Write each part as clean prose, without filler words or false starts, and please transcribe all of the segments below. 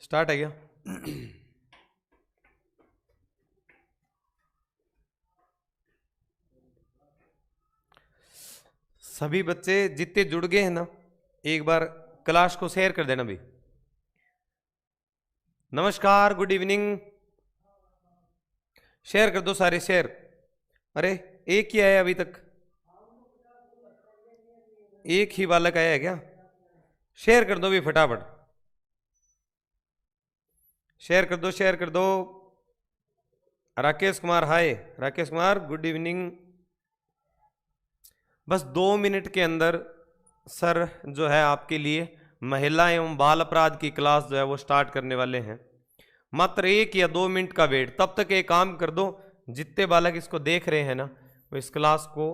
Start है क्या? सभी बच्चे जितने जुड़ गए हैं ना, एक बार क्लास को शेयर कर देना भी। नमस्कार, गुड इवनिंग। शेयर कर दो सारे, शेयर। अरे एक ही आया अभी तक, एक ही बालक आया है क्या? शेयर कर दो भी फटाफट, शेयर कर दो, शेयर कर दो। राकेश कुमार, हाय राकेश कुमार, गुड इवनिंग। बस 2 मिनट के अंदर सर जो है आपके लिए महिला एवं बाल अपराध की क्लास जो है वो स्टार्ट करने वाले हैं। मात्र 1 या 2 मिनट का वेट। तब तक एक काम कर दो, जितने बालक इसको देख रहे हैं ना, वो इस क्लास को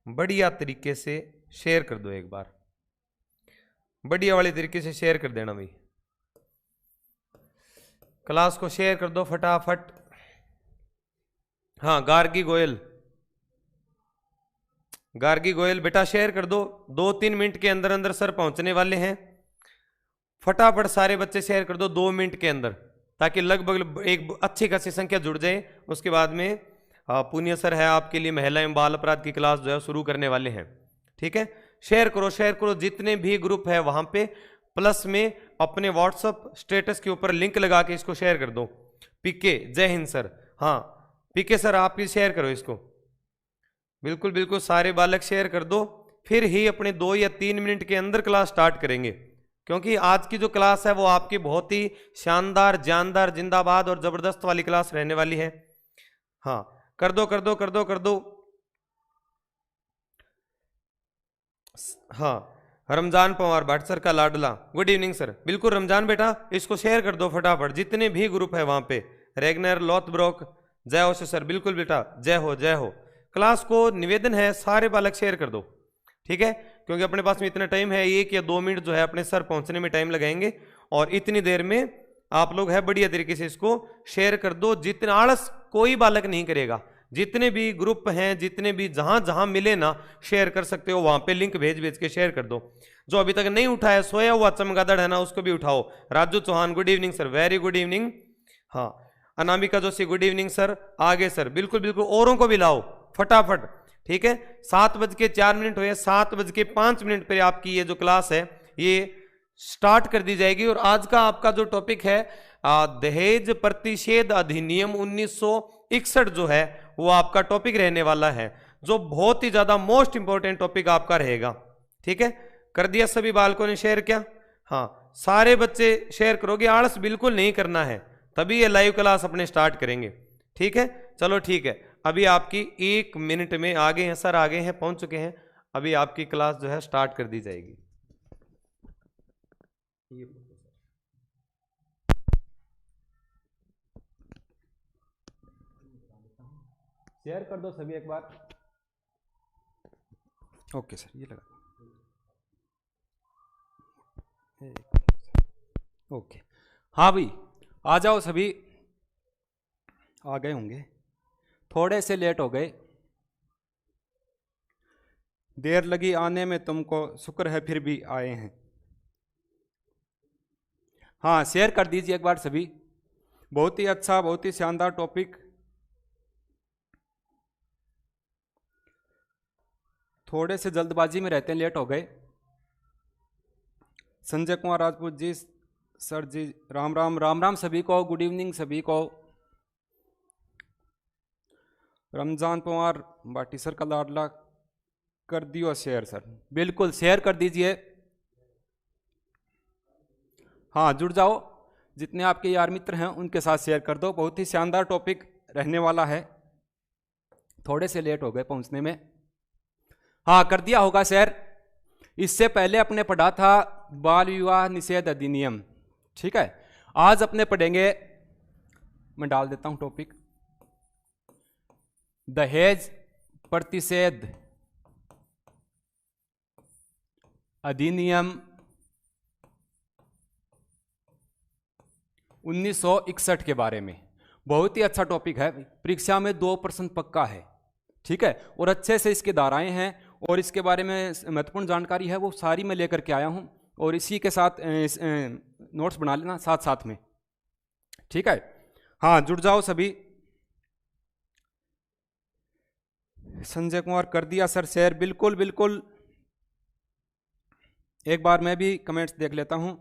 बढ़िया तरीके से शेयर कर दो। एक बार बढ़िया वाले तरीके से शेयर कर देना भाई, क्लास को शेयर कर दो फटाफट। हाँ गार्गी गोयल, गार्गी गोयल बेटा शेयर कर दो। 2-3 मिनट के अंदर अंदर सर पहुंचने वाले हैं। फटाफट सारे बच्चे शेयर कर दो 2 मिनट के अंदर, ताकि लगभग एक अच्छी खासी संख्या जुड़ जाए। उसके बाद में पुनिया सर है आपके लिए महिला एवं बाल अपराध की क्लास जो है शुरू करने वाले हैं। ठीक है, शेयर करो, शेयर करो। जितने भी ग्रुप है वहां पे प्लस में अपने व्हाट्सएप स्टेटस के ऊपर लिंक लगा के इसको शेयर कर दो। पीके, जय हिंद सर। हाँ पीके सर, आप भी शेयर करो इसको। बिल्कुल बिल्कुल, सारे बालक शेयर कर दो। फिर ही अपने 2 या 3 मिनट के अंदर क्लास स्टार्ट करेंगे, क्योंकि आज की जो क्लास है वो आपकी बहुत ही शानदार, जानदार, जिंदाबाद और जबरदस्त वाली क्लास रहने वाली है। हाँ कर दो, कर दो, कर दो, कर दो। हाँ रमजान पवार, भट्ट सर का लाडला, गुड इवनिंग सर। बिल्कुल रमजान बेटा, इसको शेयर कर दो फटाफट, जितने भी ग्रुप है वहां पे। रेगनर, लॉथब्रोक, जय हो सर। बिल्कुल बेटा, जय हो, जय हो। क्लास को निवेदन है सारे बालक शेयर कर दो, ठीक है, क्योंकि अपने पास में इतना टाइम है। 1 या 2 मिनट जो है अपने सर पहुंचने में टाइम लगाएंगे, और इतनी देर में आप लोग है बढ़िया तरीके से इसको शेयर कर दो। जितना आलस कोई बालक नहीं करेगा, जितने भी ग्रुप हैं, जितने भी जहां जहां मिले ना, शेयर कर सकते हो। वहां पे लिंक भेज भेज के शेयर कर दो। जो अभी तक नहीं उठाया, सोया हुआ चमगादड़ है ना, उसको भी उठाओ। Raju Chauhan, good evening sir, very good evening. हाँ Anamika Joshi, good evening sir. आगे सर, बिल्कुल बिल्कुल, औरों को भी लाओ फटाफट। ठीक है, 7:04 हुए, 7:05 पर आपकी ये जो क्लास है ये स्टार्ट कर दी जाएगी। और आज का आपका जो टॉपिक है दहेज प्रतिषेध अधिनियम 1961 जो है वो आपका टॉपिक रहने वाला है, जो बहुत ही ज्यादा मोस्ट इंपॉर्टेंट टॉपिक आपका रहेगा। ठीक है, कर दिया सभी बालकों ने शेयर? क्या हाँ सारे बच्चे शेयर करोगे, आलस बिल्कुल नहीं करना है, तभी ये लाइव क्लास अपने स्टार्ट करेंगे। ठीक है, चलो ठीक है। अभी आपकी 1 मिनट में आगे हैं सर, आगे हैं, पहुंच चुके हैं। अभी आपकी क्लास जो है स्टार्ट कर दी जाएगी। शेयर कर दो सभी एक बार। ओके सर, ये लगा। ओके हाँ भाई, आ जाओ सभी। आ गए होंगे, थोड़े से लेट हो गए, देर लगी आने में तुमको, शुक्र है फिर भी आए हैं। हाँ शेयर कर दीजिए एक बार सभी। बहुत ही अच्छा, बहुत ही शानदार टॉपिक। थोड़े से जल्दबाजी में रहते हैं, लेट हो गए। संजय कुमार राजपूत जी, सर जी राम राम, राम राम सभी को, गुड इवनिंग सभी को। रमजान पवार बाटी सर का लाडला, कर दियो शेयर सर। बिल्कुल शेयर कर दीजिए। हाँ जुड़ जाओ, जितने आपके यार मित्र हैं उनके साथ शेयर कर दो। बहुत ही शानदार टॉपिक रहने वाला है। थोड़े से लेट हो गए पहुंचने में। हाँ कर दिया होगा शेयर। इससे पहले अपने पढ़ा था बाल विवाह निषेध अधिनियम। ठीक है, आज अपने पढ़ेंगे, मैं डाल देता हूं टॉपिक, दहेज प्रतिषेध अधिनियम 1961 के बारे में। बहुत ही अच्छा टॉपिक है, परीक्षा में 2 प्रश्न पक्का है। ठीक है, और अच्छे से इसके धाराएं हैं और इसके बारे में महत्वपूर्ण जानकारी है, वो सारी मैं लेकर के आया हूं। और इसी के साथ नोट्स बना लेना साथ साथ में, ठीक है। हाँ, जुड़ जाओ सभी। संजय कुमार कर दिया सर शेयर, बिल्कुल बिल्कुल। एक बार मैं भी कमेंट्स देख लेता हूं।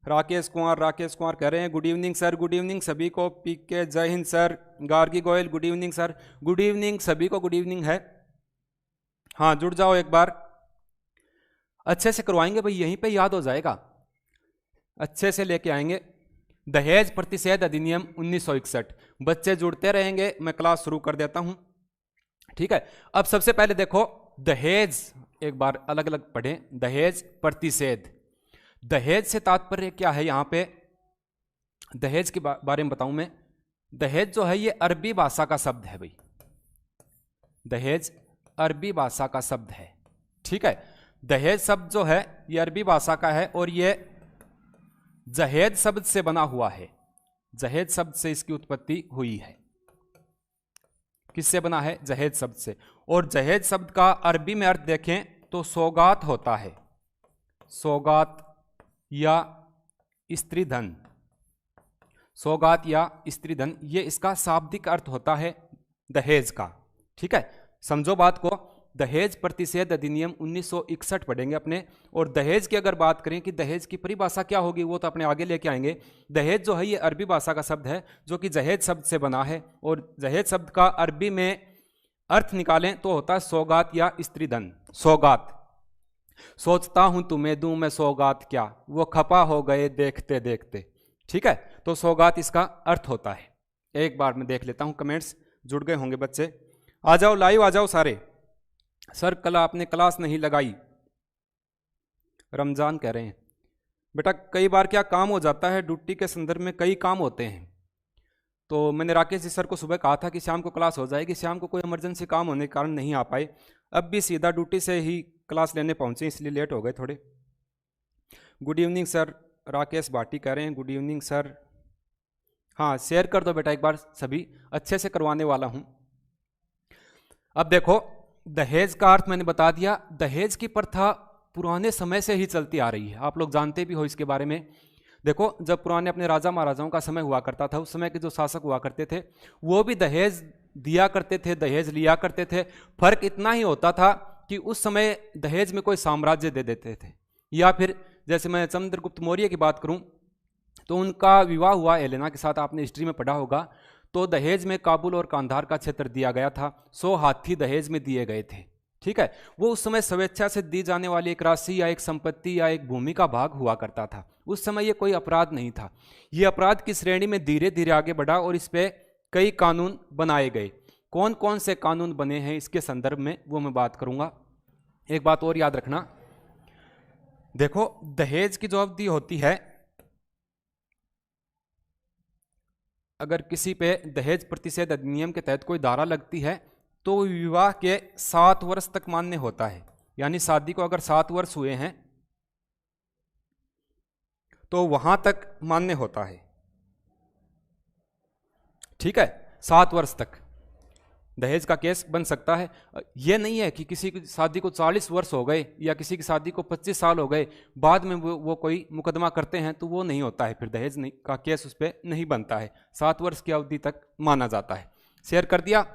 राकेश कुमार कह रहे हैं good evening sir, good evening सभी को। पीके जय Hind sir. Gargi Goyal good evening sir, good evening सभी को, गुड इवनिंग है। हाँ, जुड़ जाओ एक बार, अच्छे से करवाएंगे भाई, यहीं पे याद हो जाएगा, अच्छे से लेके आएंगे। दहेज प्रतिषेध अधिनियम 1961, बच्चे जुड़ते रहेंगे, मैं क्लास शुरू कर देता हूं, ठीक है। अब सबसे पहले देखो दहेज, एक बार अलग अलग पढ़ें। दहेज प्रतिषेध, दहेज से तात्पर्य क्या है? यहां पे दहेज के बारे में बताऊं मैं। दहेज जो है ये अरबी भाषा का शब्द है भाई, दहेज अरबी भाषा का शब्द है, ठीक है। दहेज शब्द जो है ये अरबी भाषा का है और ये जहेज शब्द से बना हुआ है, जहेज शब्द से इसकी उत्पत्ति हुई है। किससे बना है? जहेज शब्द से। और जहेज शब्द का अरबी में अर्थ देखें तो सौगात होता है, सौगात या स्त्री धन, सौगात या स्त्री धन, ये इसका शाब्दिक अर्थ होता है दहेज का, ठीक है। समझो बात को। दहेज प्रतिषेध अधिनियम 1961 पढ़ेंगे अपने। और दहेज की अगर बात करें कि दहेज की परिभाषा क्या होगी, वो तो अपने आगे लेके आएंगे। दहेज जो है ये अरबी भाषा का शब्द है जो कि जहेज शब्द से बना है, और जहेज शब्द का अरबी में अर्थ निकालें तो होता है सौगात या स्त्री धन। सौगात, सोचता हूं तुम्हें दूं मैं सौगात क्या, वो खपा हो गए देखते देखते, ठीक है। तो सौगात इसका अर्थ होता है। एक बार मैं देख लेता हूं कमेंट्स, जुड़ गए होंगे बच्चे। आ जाओ, लाइव आ जाओ सारे। सर कल आपने क्लास नहीं लगाई, रमजान कह रहे हैं। बेटा कई बार क्या काम हो जाता है, ड्यूटी के संदर्भ में कई काम होते हैं। तो मैंने राकेश जी सर को सुबह कहा था कि शाम को क्लास हो जाएगी, शाम को कोई इमरजेंसी काम होने के कारण नहीं आ पाए। अब भी सीधा ड्यूटी से ही क्लास लेने पहुंचे, इसलिए लेट हो गए थोड़े। Good evening sir, Rakesh Bhati कह रहे हैं गुड इवनिंग सर। हाँ, शेयर कर दो बेटा एक बार सभी, अच्छे से करवाने वाला हूं। अब देखो दहेज का अर्थ मैंने बता दिया। दहेज की प्रथा पुराने समय से ही चलती आ रही है, आप लोग जानते भी हो इसके बारे में। देखो जब पुराने अपने राजा महाराजाओं का समय हुआ करता था, उस समय के जो शासक हुआ करते थे वो भी दहेज दिया करते थे, दहेज लिया करते थे। फर्क इतना ही होता था कि उस समय दहेज में कोई साम्राज्य दे देते थे, या फिर जैसे मैं चंद्रगुप्त मौर्य की बात करूं तो उनका विवाह हुआ एलेना के साथ, आपने हिस्ट्री में पढ़ा होगा। तो दहेज में काबुल और कांधार का क्षेत्र दिया गया था, 100 हाथी दहेज में दिए गए थे, ठीक है। वो उस समय स्वेच्छा से दी जाने वाली एक राशि या एक संपत्ति या एक भूमि का भाग हुआ करता था। उस समय ये कोई अपराध नहीं था। ये अपराध की श्रेणी में धीरे धीरे आगे बढ़ा और इस पे कई कानून बनाए गए। कौन कौन से कानून बने हैं इसके संदर्भ में वो मैं बात करूंगा। एक बात और याद रखना, देखो दहेज की जो अवधि होती है, अगर किसी पे दहेज प्रतिषेध अधिनियम के तहत कोई धारा लगती है तो विवाह के 7 वर्ष तक मान्य होता है। यानी शादी को अगर 7 वर्ष हुए हैं तो वहां तक मान्य होता है, ठीक है। 7 वर्ष तक दहेज का केस बन सकता है। यह नहीं है कि किसी की शादी को 40 वर्ष हो गए या किसी की शादी को 25 साल हो गए, बाद में वो कोई मुकदमा करते हैं तो वो नहीं होता है, फिर दहेज नहीं का केस उस पर नहीं बनता है। 7 वर्ष की अवधि तक माना जाता है। शेयर कर दिया?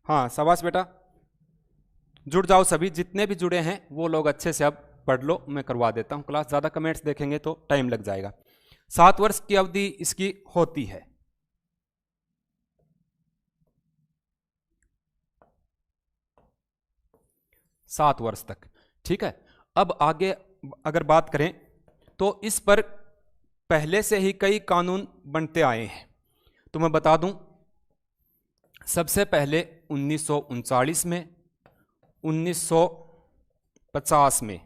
हाँ शाबाश बेटा, जुड़ जाओ सभी, जितने भी जुड़े हैं वो लोग अच्छे से अब पढ़ लो, मैं करवा देता हूं क्लास। ज़्यादा कमेंट्स देखेंगे तो टाइम लग जाएगा। 7 वर्ष की अवधि इसकी होती है। 7 वर्ष तक, ठीक है। अब आगे अगर बात करें तो इस पर पहले से ही कई कानून बनते आए हैं। तो मैं बता दूं, सबसे पहले 1939 में, 1950 में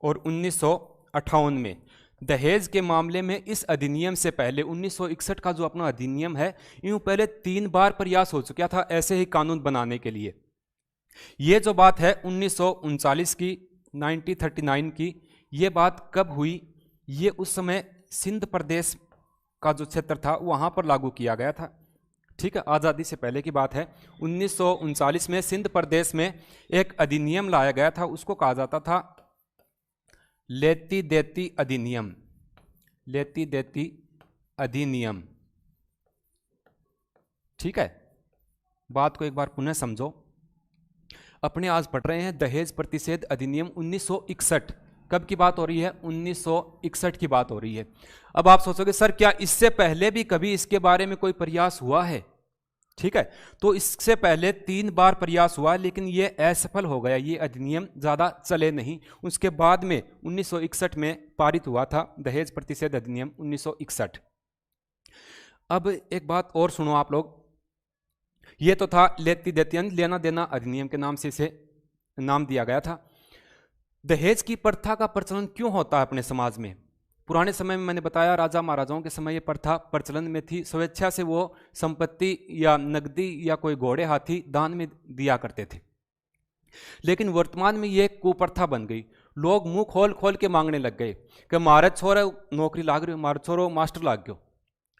और 1958 में दहेज के मामले में इस अधिनियम से पहले 1961 का जो अपना अधिनियम है, यूं पहले 3 बार प्रयास हो चुका था ऐसे ही कानून बनाने के लिए। ये जो बात है 1939 की, 1939 की, ये बात कब हुई? ये उस समय सिंध प्रदेश का जो क्षेत्र था वहां पर लागू किया गया था, ठीक है, आज़ादी से पहले की बात है। 1939 में सिंध प्रदेश में एक अधिनियम लाया गया था, उसको कहा जाता था लेती देती अधिनियम। लेती देती अधिनियम, ठीक है। बात को एक बार पुनः समझो। अपने आज पढ़ रहे हैं दहेज प्रतिषेध अधिनियम 1961। कब की बात हो रही है? 1961 की बात हो रही है। अब आप सोचोगे सर क्या इससे पहले भी कभी इसके बारे में कोई प्रयास हुआ है? ठीक है, तो इससे पहले 3 बार प्रयास हुआ, लेकिन ये असफल हो गया, ये अधिनियम ज़्यादा चले नहीं। उसके बाद में 1961 में पारित हुआ था दहेज प्रतिषेध अधिनियम 1961। अब एक बात और सुनो आप लोग, ये तो था लेती देती यानी लेना देना अधिनियम के नाम से इसे नाम दिया गया था। दहेज की प्रथा का प्रचलन क्यों होता है अपने समाज में? पुराने समय में मैंने बताया राजा महाराजाओं के समय ये प्रथा प्रचलन में थी, स्वेच्छा से वो संपत्ति या नकदी या कोई घोड़े हाथी दान में दिया करते थे। लेकिन वर्तमान में ये कुप्रथा बन गई, लोग मुंह खोल खोल के मांगने लग गए कि हमारे छोरे नौकरी लाग रही, हमारे छोरो मास्टर लाग गयो,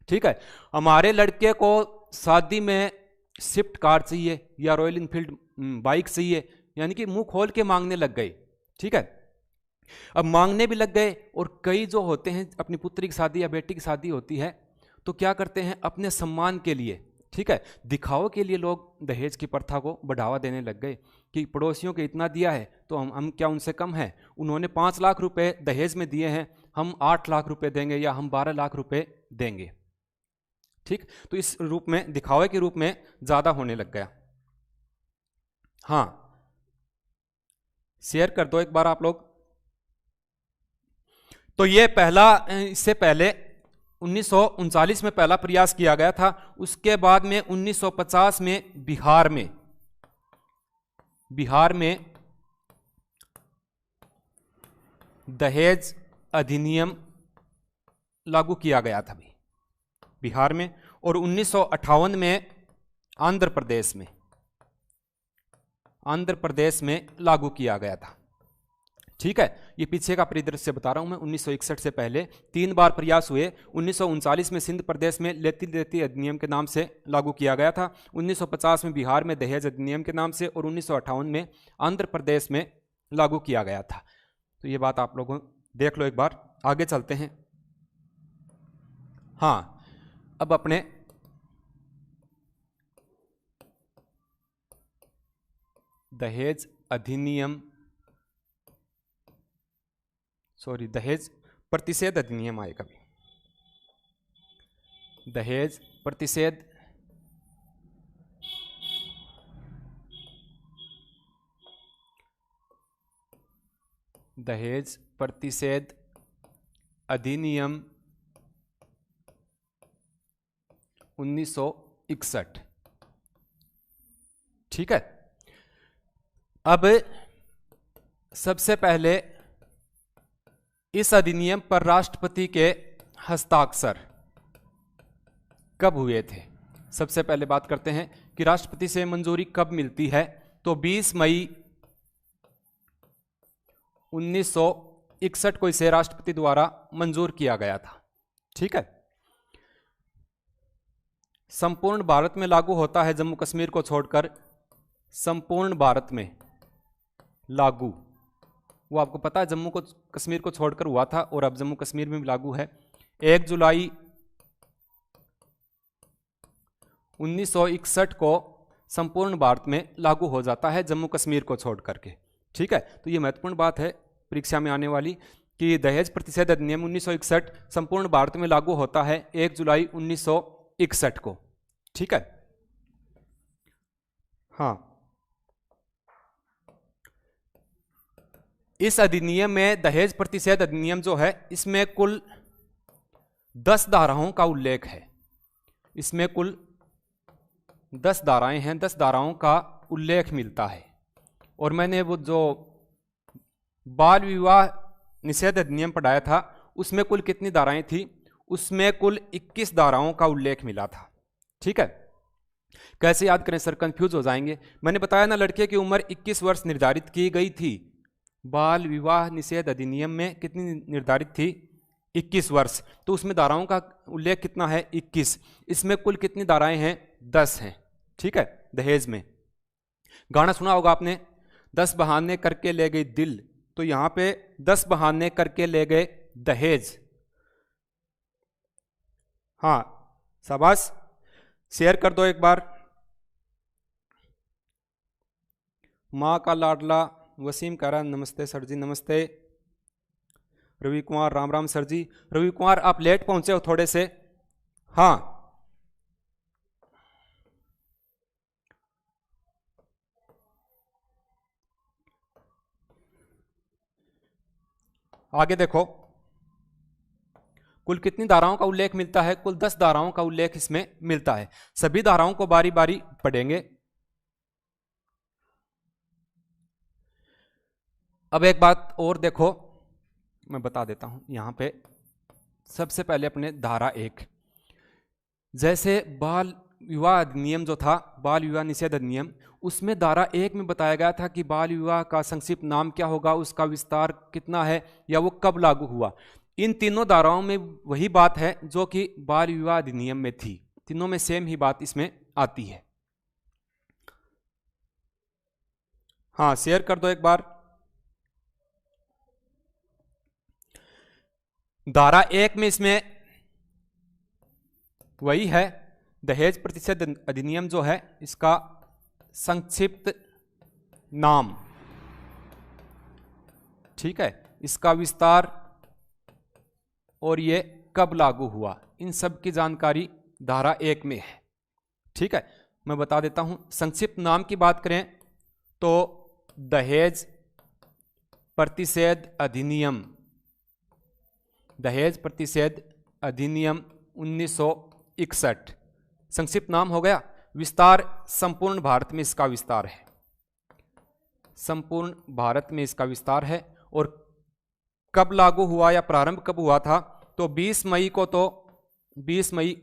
ठीक है, हमारे लड़के को शादी में स्विफ्ट कार चाहिए या रॉयल इनफील्ड बाइक चाहिए, यानी कि मुंह खोल के मांगने लग गए, ठीक है। अब मांगने भी लग गए, और कई जो होते हैं अपनी पुत्री की शादी या बेटी की शादी होती है तो क्या करते हैं अपने सम्मान के लिए, ठीक है, दिखावे के लिए लोग दहेज की प्रथा को बढ़ावा देने लग गए कि पड़ोसियों के इतना दिया है तो हम क्या उनसे कम है, उन्होंने 5 लाख रुपए दहेज में दिए हैं, हम 8 लाख रुपए देंगे या हम 12 लाख रुपए देंगे, ठीक। तो इस रूप में दिखावे के रूप में ज्यादा होने लग गया। हाँ, शेयर कर दो एक बार आप लोग। तो ये पहला, इससे पहले 1939 में पहला प्रयास किया गया था। उसके बाद में 1950 में बिहार में दहेज अधिनियम लागू किया गया था बिहार में, और 1958 में आंध्र प्रदेश में लागू किया गया था, ठीक है। ये पीछे का परिदृश्य बता रहा हूं मैं। 1961 से पहले 3 बार प्रयास हुए। 1939 में सिंध प्रदेश में लेती देती अधिनियम के नाम से लागू किया गया था, 1950 में बिहार में दहेज अधिनियम के नाम से, और 1958 में आंध्र प्रदेश में लागू किया गया था। तो ये बात आप लोगों देख लो एक बार। आगे चलते हैं। हाँ, अब अपने दहेज प्रतिषेध अधिनियम आए कभी। दहेज प्रतिषेध अधिनियम 1961, ठीक है। अब सबसे पहले इस अधिनियम पर राष्ट्रपति के हस्ताक्षर कब हुए थे? सबसे पहले बात करते हैं कि राष्ट्रपति से मंजूरी कब मिलती है। तो 20 मई 1961 को इसे राष्ट्रपति द्वारा मंजूर किया गया था, ठीक है। संपूर्ण भारत में लागू होता है, जम्मू कश्मीर को छोड़कर संपूर्ण भारत में लागू। वो आपको पता है जम्मू को कश्मीर को छोड़कर हुआ था, और अब जम्मू कश्मीर में भी लागू है। 1 जुलाई 1961 को संपूर्ण भारत में लागू हो जाता है, जम्मू कश्मीर को छोड़ करके, ठीक है। तो ये महत्वपूर्ण बात है परीक्षा में आने वाली कि दहेज प्रतिषेध अधिनियम 1961 संपूर्ण भारत में लागू होता है 1 जुलाई 1961 को, ठीक है। हाँ, इस अधिनियम में दहेज प्रतिषेध अधिनियम जो है इसमें कुल 10 धाराओं का उल्लेख है। इसमें कुल 10 धाराएं हैं, 10 धाराओं का उल्लेख मिलता है। और मैंने वो जो बाल विवाह निषेध अधिनियम पढ़ाया था उसमें कुल कितनी धाराएं थी? उसमें कुल 21 धाराओं का उल्लेख मिला था, ठीक है। कैसे याद करें सर, कंफ्यूज हो जाएंगे। मैंने बताया ना लड़के की उम्र 21 वर्ष निर्धारित की गई थी। बाल विवाह निषेध अधिनियम में कितनी निर्धारित थी? 21 वर्ष, तो उसमें धाराओं का उल्लेख कितना है? 21। इसमें कुल कितनी धाराएं हैं? 10 हैं। ठीक है, दहेज में गाना सुना होगा आपने, 10 बहाने करके ले गई दिल, तो यहां पे 10 बहाने करके ले गए दहेज। हाँ शाबाश, शेयर कर दो एक बार। माँ का लाडला वसीम कह रहा नमस्ते सर जी, नमस्ते। रवि कुमार राम राम सर जी। रवि कुमार आप लेट पहुंचे हो थोड़े से। हाँ आगे देखो, कुल कितनी धाराओं का उल्लेख मिलता है? कुल 10 धाराओं का उल्लेख इसमें मिलता है। सभी धाराओं को बारी बारी पढ़ेंगे। अब एक बात और देखो, मैं बता देता हूं यहां पे। सबसे पहले अपने धारा 1, जैसे बाल विवाह अधिनियम जो था, बाल विवाह निषेध अधिनियम, उसमें धारा 1 में बताया गया था कि बाल विवाह का संक्षिप्त नाम क्या होगा, उसका विस्तार कितना है, या वो कब लागू हुआ। इन तीनों धाराओं में वही बात है जो कि बाल विवाह अधिनियम में थी। तीनों में सेम ही बात इसमें आती है। हाँ शेयर कर दो एक बार। धारा 1 में इसमें वही है, दहेज प्रतिषेध अधिनियम जो है इसका संक्षिप्त नाम, ठीक है, इसका विस्तार और ये कब लागू हुआ, इन सब की जानकारी धारा 1 में है। ठीक है, मैं बता देता हूं। संक्षिप्त नाम की बात करें तो दहेज प्रतिषेध अधिनियम, दहेज प्रतिषेध अधिनियम 1961 संक्षिप्त नाम हो गया। विस्तार संपूर्ण भारत में इसका विस्तार है, संपूर्ण भारत में इसका विस्तार है। और कब लागू हुआ या प्रारंभ कब हुआ था, तो 20 मई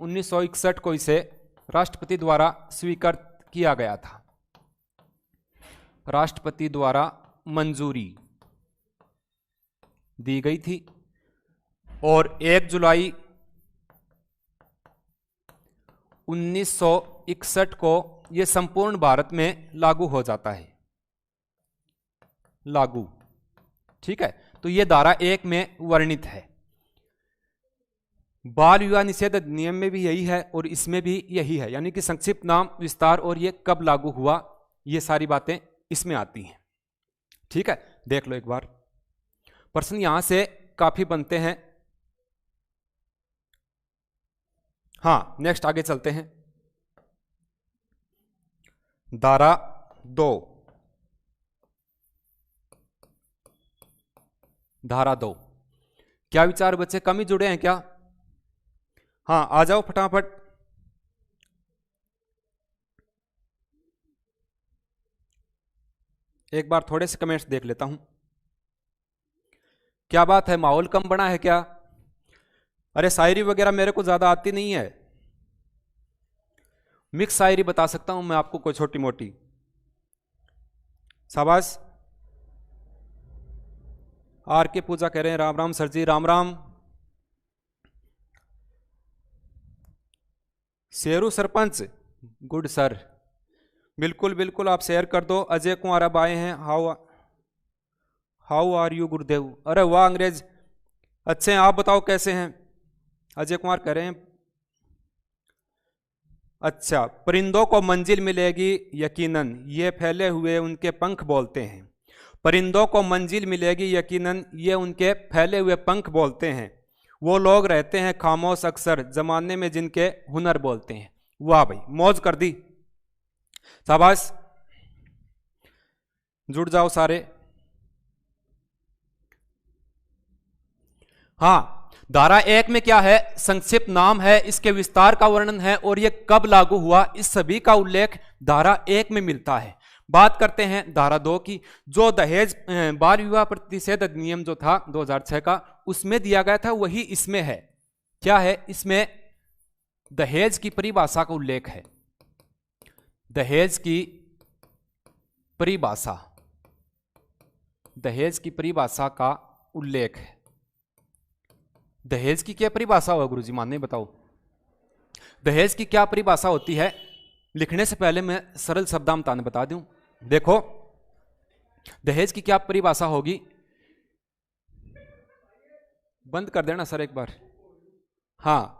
1961 को इसे राष्ट्रपति द्वारा स्वीकृत किया गया था। राष्ट्रपति द्वारा मंजूरी दी गई थी और 1 जुलाई 1961 को यह संपूर्ण भारत में लागू हो जाता है, लागू। ठीक है, तो यह धारा 1 में वर्णित है। बाल विवाह निषेध अधिनियम में भी यही है और इसमें भी यही है, यानी कि संक्षिप्त नाम, विस्तार और ये कब लागू हुआ, ये सारी बातें इसमें आती हैं। ठीक है, देख लो एक बार। प्रश्न यहां से काफी बनते हैं। हाँ नेक्स्ट आगे चलते हैं। धारा 2, धारा 2, क्या विचार बच्चे कम ही जुड़े हैं क्या? हाँ आ जाओ फटाफट। एक बार थोड़े से कमेंट्स देख लेता हूं। क्या बात है, माहौल कम बना है क्या? अरे शायरी वगैरह मेरे को ज्यादा आती नहीं है, मिक्स शायरी बता सकता हूं मैं आपको, कोई छोटी मोटी। शाबाश। आर के पूजा कह रहे हैं राम राम सर जी, राम राम। शेरू सरपंच, गुड सर, बिल्कुल बिल्कुल आप शेयर कर दो। अजय कुमार अब आए हैं, हाउ आर यू गुरुदेव। अरे वाह अंग्रेज, अच्छे हैं, आप बताओ कैसे हैं? अजय कुमार कह रहे हैं अच्छा, परिंदों को मंजिल मिलेगी यकीनन, ये फैले हुए उनके पंख बोलते हैं। परिंदों को मंजिल मिलेगी यकीनन, ये उनके फैले हुए पंख बोलते हैं। वो लोग रहते हैं खामोश अक्सर, जमाने में जिनके हुनर बोलते हैं। वाह भाई, मौज कर दी, शाबाश, जुड़ जाओ सारे। हाँ, धारा 1 में क्या है, संक्षिप्त नाम है, इसके विस्तार का वर्णन है और यह कब लागू हुआ, इस सभी का उल्लेख धारा 1 में मिलता है। बात करते हैं धारा 2 की, जो दहेज बाल विवाह प्रतिषेध अधिनियम जो था 2006 का, उसमें दिया गया था, वही इसमें है। क्या है इसमें? दहेज की परिभाषा का उल्लेख है, दहेज की परिभाषा, दहेज की परिभाषा का उल्लेख है। दहेज की क्या परिभाषा हुआ गुरुजी, मानने बताओ। दहेज की क्या परिभाषा होती है? लिखने से पहले मैं सरल शब्दांत बता दूं। देखो, दहेज की क्या परिभाषा होगी, बंद कर देना सर एक बार। हाँ,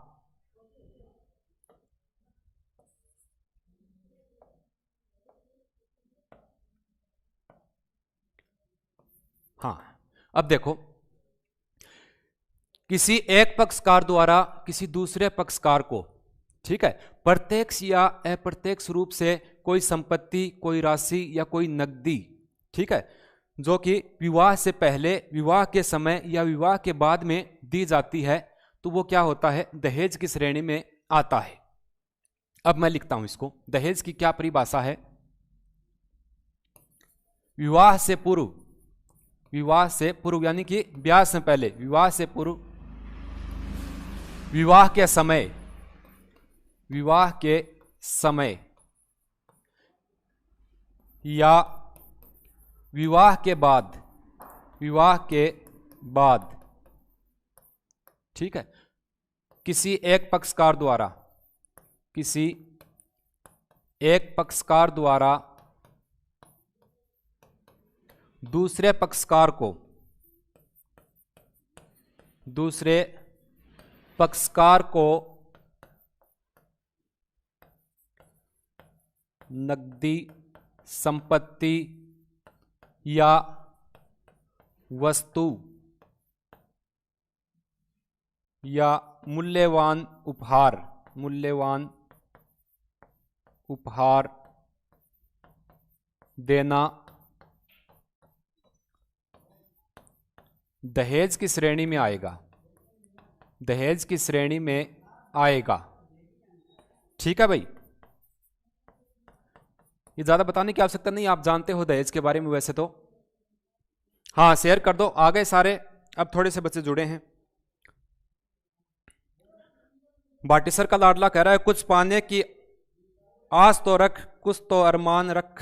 हाँ, अब देखो, किसी एक पक्षकार द्वारा किसी दूसरे पक्षकार को, ठीक है, प्रत्यक्ष या अप्रत्यक्ष रूप से कोई संपत्ति, कोई राशि या कोई नकदी, ठीक है, जो कि विवाह से पहले, विवाह के समय या विवाह के बाद में दी जाती है, तो वो क्या होता है? दहेज की श्रेणी में आता है। अब मैं लिखता हूं इसको, दहेज की क्या परिभाषा है? विवाह से पूर्व, विवाह से पूर्व यानी कि ब्याह से पहले, विवाह से पूर्व, विवाह के समय, विवाह के समय या विवाह के बाद, विवाह के बाद, ठीक है, किसी एक पक्षकार द्वारा, किसी एक पक्षकार द्वारा दूसरे पक्षकार को, दूसरे पक्षकार को नकदी, संपत्ति या वस्तु या मूल्यवान उपहार, मूल्यवान उपहार देना दहेज की श्रेणी में आएगा, दहेज की श्रेणी में आएगा। ठीक है भाई, ये ज्यादा बताने की आवश्यकता नहीं, आप जानते हो दहेज के बारे में वैसे तो। हाँ, शेयर कर दो, आ गए सारे। अब थोड़े से बच्चे जुड़े हैं। बाटी सर का लाडला कह रहा है, कुछ पाने की आस तो रख, कुछ तो अरमान रख।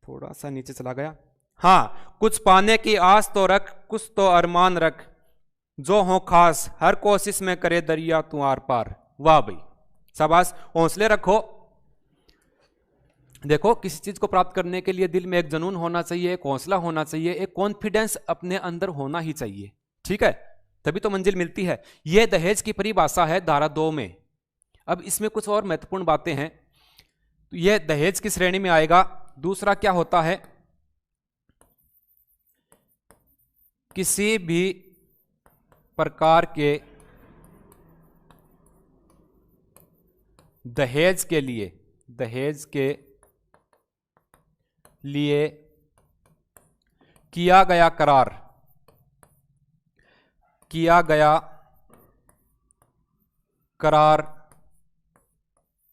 थोड़ा सा नीचे चला गया। हाँ, कुछ पाने की आस तो रख, कुछ तो अरमान रख, जो हो खास हर कोशिश में करे दरिया तू आर पार। वाह भाई, शाबाश, हौसले रखो। देखो, किसी चीज को प्राप्त करने के लिए दिल में एक जुनून होना चाहिए, एक हौसला होना चाहिए, एक कॉन्फिडेंस अपने अंदर होना ही चाहिए। ठीक है, तभी तो मंजिल मिलती है। यह दहेज की परिभाषा है धारा 2 में। अब इसमें कुछ और महत्वपूर्ण बातें हैं। तो यह दहेज की श्रेणी में आएगा। दूसरा क्या होता है, किसी भी प्रकार के दहेज के लिए, दहेज के लिए किया गया करार, किया गया करार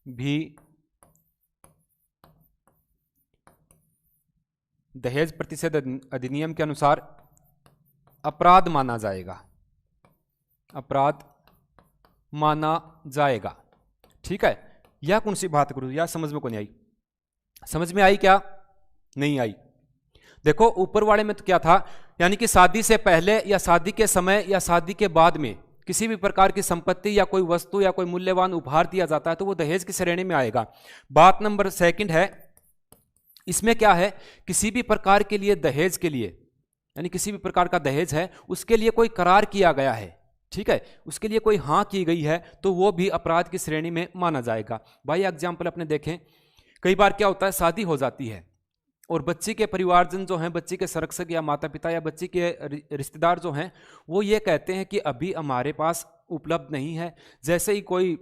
भी दहेज प्रतिषेध अधिनियम के अनुसार अपराध माना जाएगा, अपराध माना जाएगा। ठीक है, यह कौन सी बात करूं, यह समझ में कौन आई? समझ में आई क्या? नहीं आई। देखो, ऊपर वाले में तो क्या था, यानी कि शादी से पहले या शादी के समय या शादी के बाद में किसी भी प्रकार की संपत्ति या कोई वस्तु या कोई मूल्यवान उपहार दिया जाता है तो वो दहेज की श्रेणी में आएगा। बात नंबर 2 है, इसमें क्या है, किसी भी प्रकार के लिए दहेज के लिए, यानी किसी भी प्रकार का दहेज है उसके लिए कोई करार किया गया है, ठीक है, उसके लिए कोई हाँ की गई है, तो वो भी अपराध की श्रेणी में माना जाएगा। भाई एग्जाम्पल अपने देखें, कई बार क्या होता है, शादी हो जाती है और बच्ची के परिवारजन जो हैं, बच्ची के संरक्षक या माता पिता या बच्ची के रिश्तेदार जो हैं, वो ये कहते हैं कि अभी हमारे पास उपलब्ध नहीं है। जैसे ही कोई,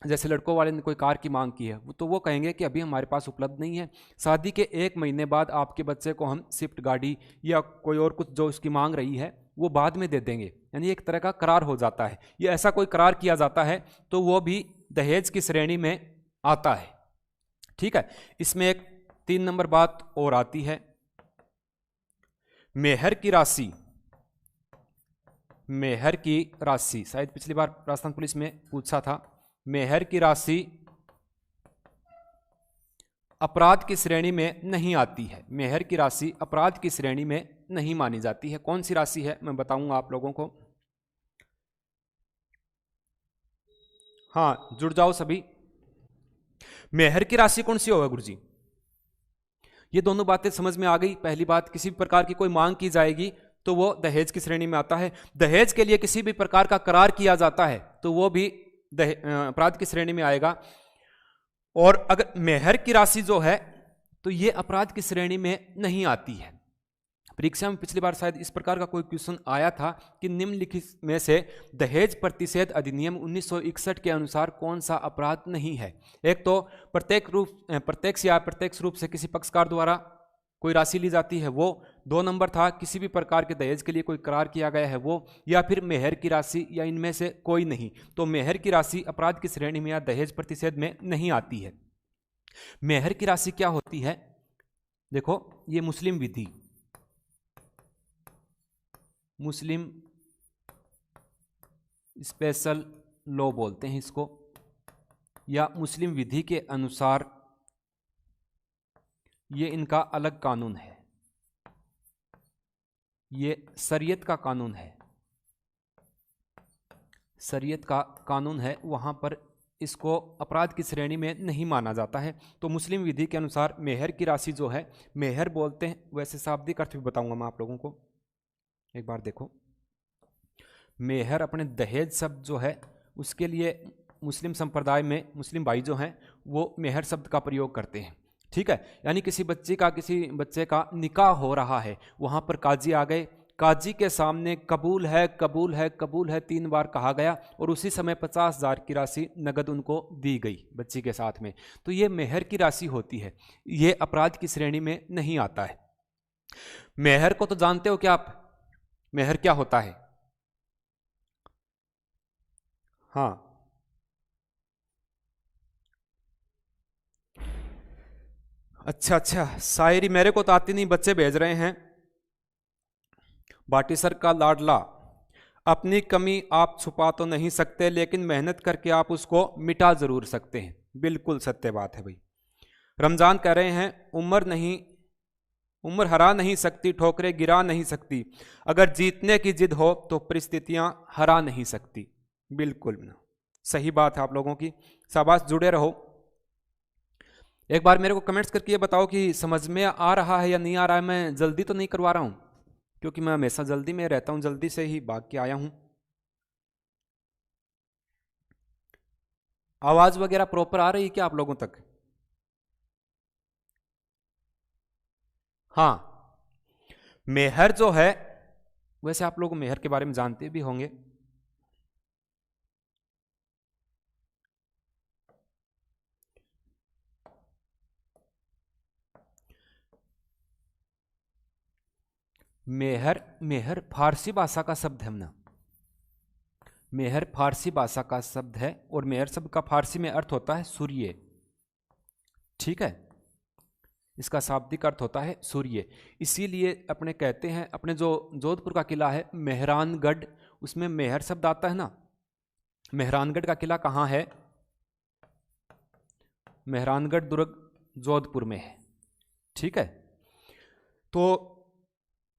जैसे लड़कों वाले ने कोई कार की मांग की है, तो वो कहेंगे कि अभी हमारे पास उपलब्ध नहीं है, शादी के 1 महीने बाद आपके बच्चे को हम स्विफ्ट गाड़ी या कोई और कुछ जो उसकी मांग रही है वो बाद में दे देंगे। यानी एक तरह का करार हो जाता है, ये ऐसा कोई करार किया जाता है तो वो भी दहेज की श्रेणी में आता है। ठीक है, इसमें एक 3 नंबर बात और आती है, मेहर की राशि। मेहर की राशि शायद पिछली बार राजस्थान पुलिस में पूछा था। मेहर की राशि अपराध की श्रेणी में नहीं आती है। मेहर की राशि अपराध की श्रेणी में नहीं मानी जाती है। कौन सी राशि है मैं बताऊंगा आप लोगों को। हाँ, जुड़ जाओ सभी। मेहर की राशि कौन सी होगा गुरुजी? ये दोनों बातें समझ में आ गई। पहली बात, किसी भी प्रकार की कोई मांग की जाएगी तो वो दहेज की श्रेणी में आता है। दहेज के लिए किसी भी प्रकार का करार किया जाता है तो वो भी अपराध की श्रेणी में आएगा। और अगर मेहर की राशि जो है तो ये अपराध की श्रेणी में नहीं आती है। परीक्षा में पिछली बार शायद इस प्रकार का कोई क्वेश्चन आया था कि निम्नलिखित में से दहेज प्रतिषेध अधिनियम 1961 के अनुसार कौन सा अपराध नहीं है? एक तो प्रत्यक्ष या अप्रत्यक्ष रूप से किसी पक्षकार द्वारा कोई राशि ली जाती है वो, 2 नंबर था किसी भी प्रकार के दहेज के लिए कोई करार किया गया है वो, या फिर मेहर की राशि, या इनमें से कोई नहीं। तो मेहर की राशि अपराध की श्रेणी में या दहेज प्रतिषेध में नहीं आती है। मेहर की राशि क्या होती है? देखो, ये मुस्लिम विधि, मुस्लिम स्पेशल लॉ बोलते हैं इसको, या मुस्लिम विधि के अनुसार ये इनका अलग कानून है। ये शरीयत का कानून है, शरीयत का कानून है, वहां पर इसको अपराध की श्रेणी में नहीं माना जाता है। तो मुस्लिम विधि के अनुसार मेहर की राशि जो है, मेहर बोलते हैं, वैसे शाब्दिक अर्थ भी बताऊंगा मैं आप लोगों को। एक बार देखो, मेहर अपने दहेज शब्द जो है उसके लिए मुस्लिम संप्रदाय में मुस्लिम भाई जो हैं वो मेहर शब्द का प्रयोग करते हैं। ठीक है, यानी किसी बच्चे का निकाह हो रहा है, वहां पर काजी आ गए, काजी के सामने कबूल है कबूल है कबूल है 3 बार कहा गया और उसी समय 50,000 की राशि नगद उनको दी गई बच्ची के साथ में। तो ये मेहर की राशि होती है, ये अपराध की श्रेणी में नहीं आता है। मेहर को तो जानते हो क्या आप? मेहर क्या होता है? हाँ, अच्छा, शायरी मेरे को तो आती नहीं, बच्चे भेज रहे हैं। बाटी सर का लाडला, अपनी कमी आप छुपा तो नहीं सकते लेकिन मेहनत करके आप उसको मिटा जरूर सकते हैं। बिल्कुल सत्य बात है भाई। रमजान कह रहे हैं उम्र हरा नहीं सकती, ठोकरें गिरा नहीं सकती, अगर जीतने की जिद हो तो परिस्थितियां हरा नहीं सकती। बिल्कुल सही बात है आप लोगों की, शाबाश, जुड़े रहो। एक बार मेरे को कमेंट्स करके ये बताओ कि समझ में आ रहा है या नहीं आ रहा है। मैं जल्दी तो नहीं करवा रहा हूं, क्योंकि मैं हमेशा जल्दी में रहता हूं, जल्दी से ही भाग के आया हूं। आवाज वगैरह प्रॉपर आ रही है क्या आप लोगों तक? हाँ, मेहर जो है, वैसे आप लोग मेहर के बारे में जानते भी होंगे। मेहर फारसी भाषा का शब्द है ना, मेहर फारसी भाषा का शब्द है और मेहर शब्द का फारसी में अर्थ होता है सूर्य। ठीक है, इसका शाब्दिक अर्थ होता है सूर्य। इसीलिए अपने कहते हैं, अपने जो जोधपुर का किला है मेहरानगढ़, उसमें मेहर शब्द आता है ना। मेहरानगढ़ का किला कहाँ है? मेहरानगढ़ दुर्ग जोधपुर में है। ठीक है, तो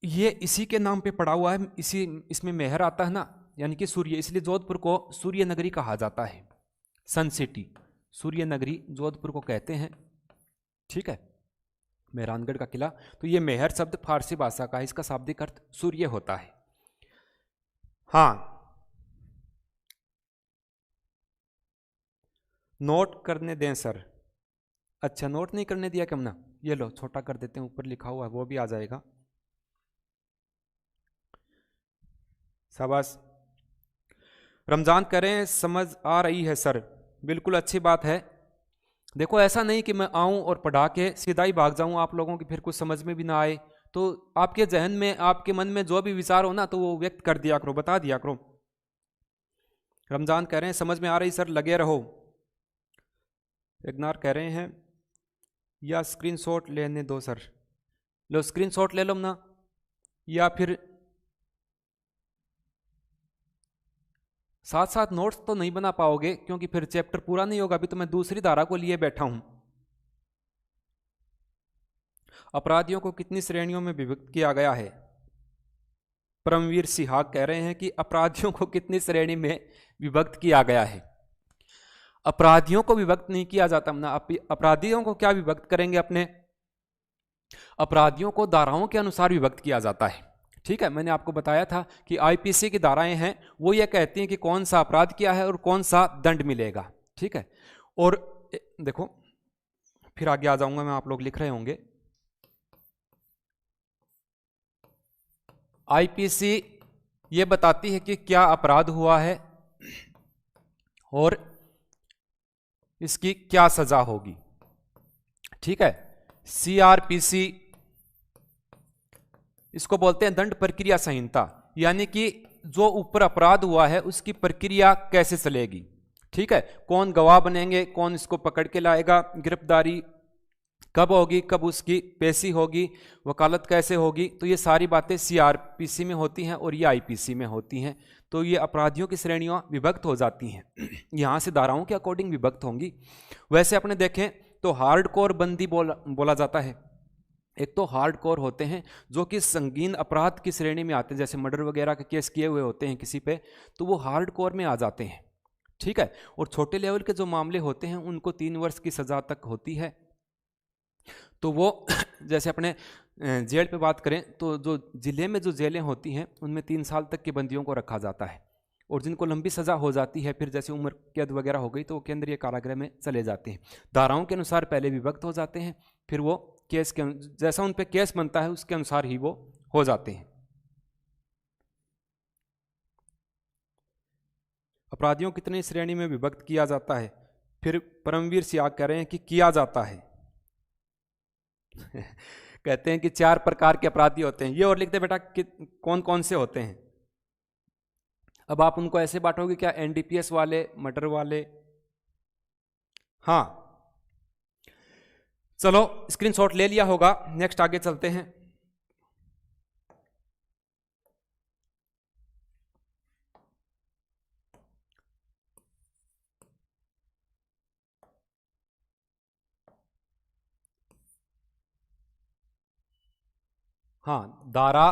ये इसी के नाम पे पड़ा हुआ है, इसमें मेहर आता है ना, यानी कि सूर्य, इसलिए जोधपुर को सूर्य नगरी कहा जाता है। सन सिटी, सूर्य नगरी जोधपुर को कहते हैं। ठीक है, मेहरानगढ़ का किला। तो ये मेहर शब्द फारसी भाषा का है, इसका शाब्दिक अर्थ सूर्य होता है। हाँ, नोट करने दें सर। अच्छा, नोट नहीं करने दिया क्या हमने? ये लो, छोटा कर देते हैं, ऊपर लिखा हुआ है वो भी आ जाएगा। शाबाश। रमजान करें, समझ आ रही है सर। बिल्कुल अच्छी बात है। देखो, ऐसा नहीं कि मैं आऊं और पढ़ा के सीधा ही भाग जाऊं, आप लोगों की फिर कुछ समझ में भी ना आए। तो आपके जहन में, आपके मन में जो भी विचार हो ना, तो वो व्यक्त कर दिया करो, बता दिया करो। रमजान कह रहे हैं समझ में आ रही सर, लगे रहो। इग्नार कह रहे हैं या स्क्रीनशॉट लेने दो सर। लो, स्क्रीनशॉट ले लो ना, या फिर साथ साथ नोट्स तो नहीं बना पाओगे, क्योंकि फिर चैप्टर पूरा नहीं होगा। अभी तो मैं दूसरी धारा को लिए बैठा हूं। अपराधियों को कितनी श्रेणियों में विभक्त किया गया है? परमवीर सिहाग कह रहे हैं कि अपराधियों को कितनी श्रेणी में विभक्त किया गया है। अपराधियों को विभक्त नहीं किया जाता ना, अपराधियों को क्या विभक्त करेंगे अपने, अपराधियों को धाराओं के अनुसार विभक्त किया जाता है। ठीक है, मैंने आपको बताया था कि आईपीसी की धाराएं हैं वो ये कहती हैं कि कौन सा अपराध किया है और कौन सा दंड मिलेगा। ठीक है, और देखो फिर आगे आ जाऊंगा मैं, आप लोग लिख रहे होंगे। आईपीसी ये बताती है कि क्या अपराध हुआ है और इसकी क्या सजा होगी। ठीक है, सीआरपीसी इसको बोलते हैं दंड प्रक्रिया संहिता, यानी कि जो ऊपर अपराध हुआ है उसकी प्रक्रिया कैसे चलेगी। ठीक है, कौन गवाह बनेंगे, कौन इसको पकड़ के लाएगा, गिरफ्तारी कब होगी, कब उसकी पेशी होगी, वकालत कैसे होगी, तो ये सारी बातें सीआरपीसी में होती हैं और ये आईपीसी में होती हैं। तो ये अपराधियों की श्रेणियां विभक्त हो जाती हैं, यहाँ से धाराओं के अकॉर्डिंग विभक्त होंगी। वैसे अपने देखें तो हार्डकोर बंदी बोला जाता है। एक तो हार्डकोर होते हैं जो कि संगीन अपराध की श्रेणी में आते हैं, जैसे मर्डर वगैरह के केस किए हुए होते हैं किसी पे, तो वो हार्डकोर में आ जाते हैं। ठीक है, और छोटे लेवल के जो मामले होते हैं उनको 3 वर्ष की सजा तक होती है। तो वो जैसे अपने जेल पे बात करें तो जो जिले में जो जेलें होती हैं उनमें 3 साल तक के बंदियों को रखा जाता है, और जिनको लंबी सजा हो जाती है फिर जैसे उम्र कैद वगैरह हो गई तो वो केंद्रीय कारागृह में चले जाते हैं। धाराओं के अनुसार पहले विभक्त हो जाते हैं, फिर वो केस के जैसा उन पे केस बनता है उसके अनुसार ही वो हो जाते हैं। अपराधियों कितनी श्रेणी में विभक्त किया जाता है, फिर परमवीर सियाग कह रहे हैं कि किया जाता है। कहते हैं कि 4 प्रकार के अपराधी होते हैं, ये और लिखते बेटा कि कौन कौन से होते हैं। अब आप उनको ऐसे बांटोगे क्या, एनडीपीएस वाले, मर्डर वाले। हाँ चलो स्क्रीनशॉट ले लिया होगा, नेक्स्ट आगे चलते हैं। हाँ, धारा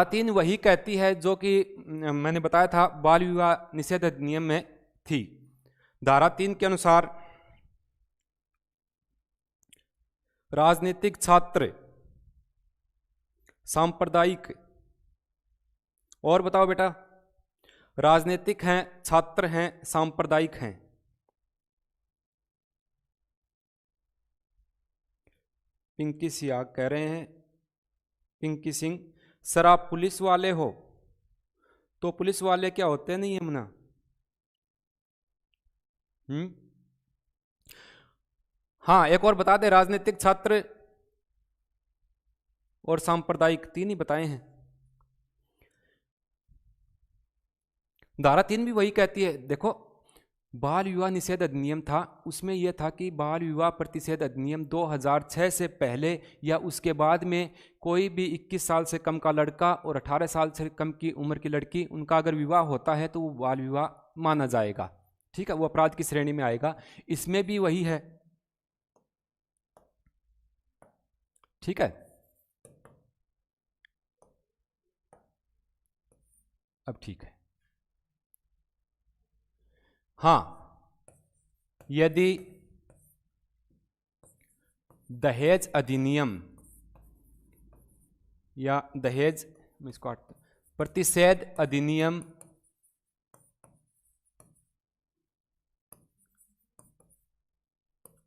3 वही कहती है जो कि मैंने बताया था बाल विवाह निषेध अधिनियम में थी। धारा 3 के अनुसार राजनीतिक छात्र, सांप्रदायिक, और बताओ बेटा, राजनीतिक हैं, छात्र हैं, सांप्रदायिक हैं। पिंकी सियाग कह रहे हैं, पिंकी सिंह, सर आप पुलिस वाले हो तो पुलिस वाले क्या होते नहीं यमुना? हाँ, एक और बता दे, राजनीतिक, छात्र और सांप्रदायिक 3 ही बताए हैं। धारा 3 भी वही कहती है। देखो, बाल विवाह निषेध अधिनियम था, उसमें यह था कि बाल विवाह प्रतिषेध अधिनियम 2006 से पहले या उसके बाद में कोई भी 21 साल से कम का लड़का और 18 साल से कम की उम्र की लड़की, उनका अगर विवाह होता है तो वो बाल विवाह माना जाएगा। ठीक है, वो अपराध की श्रेणी में आएगा। इसमें भी वही है। ठीक है, अब ठीक है। हाँ, यदि दहेज अधिनियम या दहेज प्रतिषेध अधिनियम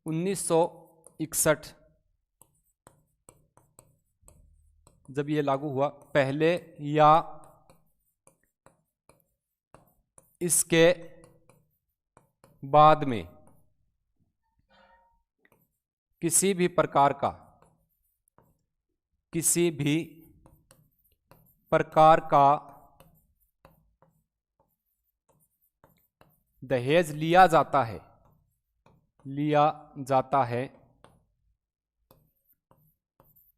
1961 जब ये लागू हुआ, पहले या इसके बाद में किसी भी प्रकार का दहेज लिया जाता है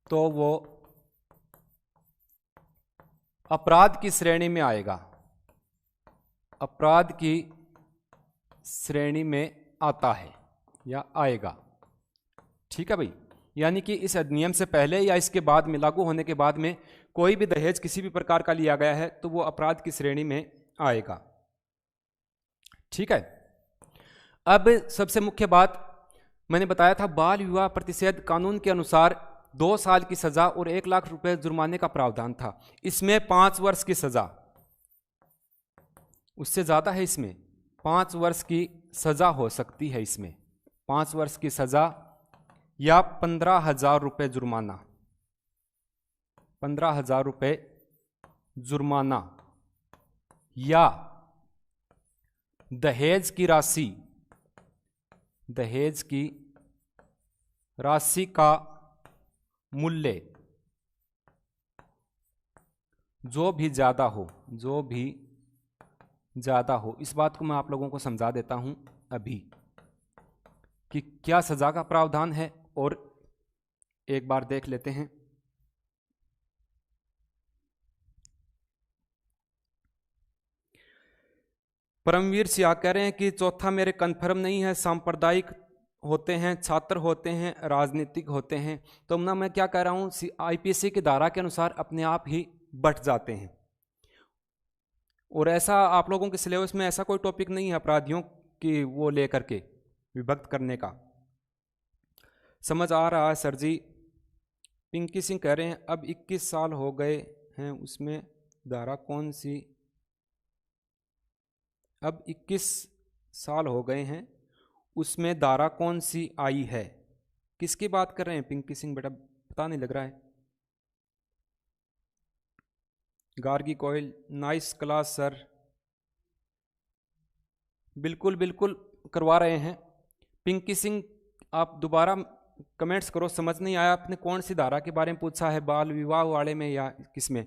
तो वो अपराध की श्रेणी में आएगा, अपराध की श्रेणी में आता है या आएगा। ठीक है भाई, यानी कि इस अधिनियम से पहले या इसके बाद में, लागू होने के बाद में कोई भी दहेज किसी भी प्रकार का लिया गया है तो वो अपराध की श्रेणी में आएगा। ठीक है। अब सबसे मुख्य बात मैंने बताया था, बाल विवाह प्रतिषेध कानून के अनुसार 2 साल की सजा और 1 लाख रुपए जुर्माने का प्रावधान था। इसमें 5 वर्ष की सजा, उससे ज्यादा है, इसमें 5 वर्ष की सजा हो सकती है, इसमें 5 वर्ष की सजा या 15,000 रुपये जुर्माना, 15,000 रुपये जुर्माना, या दहेज की राशि, दहेज की राशि का मूल्य जो भी ज्यादा हो, जो भी ज्यादा हो। इस बात को मैं आप लोगों को समझा देता हूं अभी कि क्या सजा का प्रावधान है, और एक बार देख लेते हैं। परमवीर सिंह कह रहे हैं कि चौथा मेरे कन्फर्म नहीं है, सांप्रदायिक होते हैं, छात्र होते हैं, राजनीतिक होते हैं। तो ना मैं क्या कह रहा हूं, आईपीसी की धारा के अनुसार अपने आप ही बट जाते हैं। और ऐसा आप लोगों के सिलेबस में ऐसा कोई टॉपिक नहीं है अपराधियों की वो लेकर के विभक्त करने का। समझ आ रहा है सर जी। पिंकी सिंह कह रहे हैं अब 21 साल हो गए हैं, उसमें धारा कौन सी, अब 21 साल हो गए हैं उसमें धारा कौन सी आई है? किसकी बात कर रहे हैं पिंकी सिंह बेटा, पता नहीं लग रहा है। गार्गी कोयल, नाइस क्लास सर, बिल्कुल बिल्कुल करवा रहे हैं। पिंकी सिंह आप दोबारा कमेंट्स करो, समझ नहीं आया आपने कौन सी धारा के बारे में पूछा है, बाल विवाह वाले में या किसमें?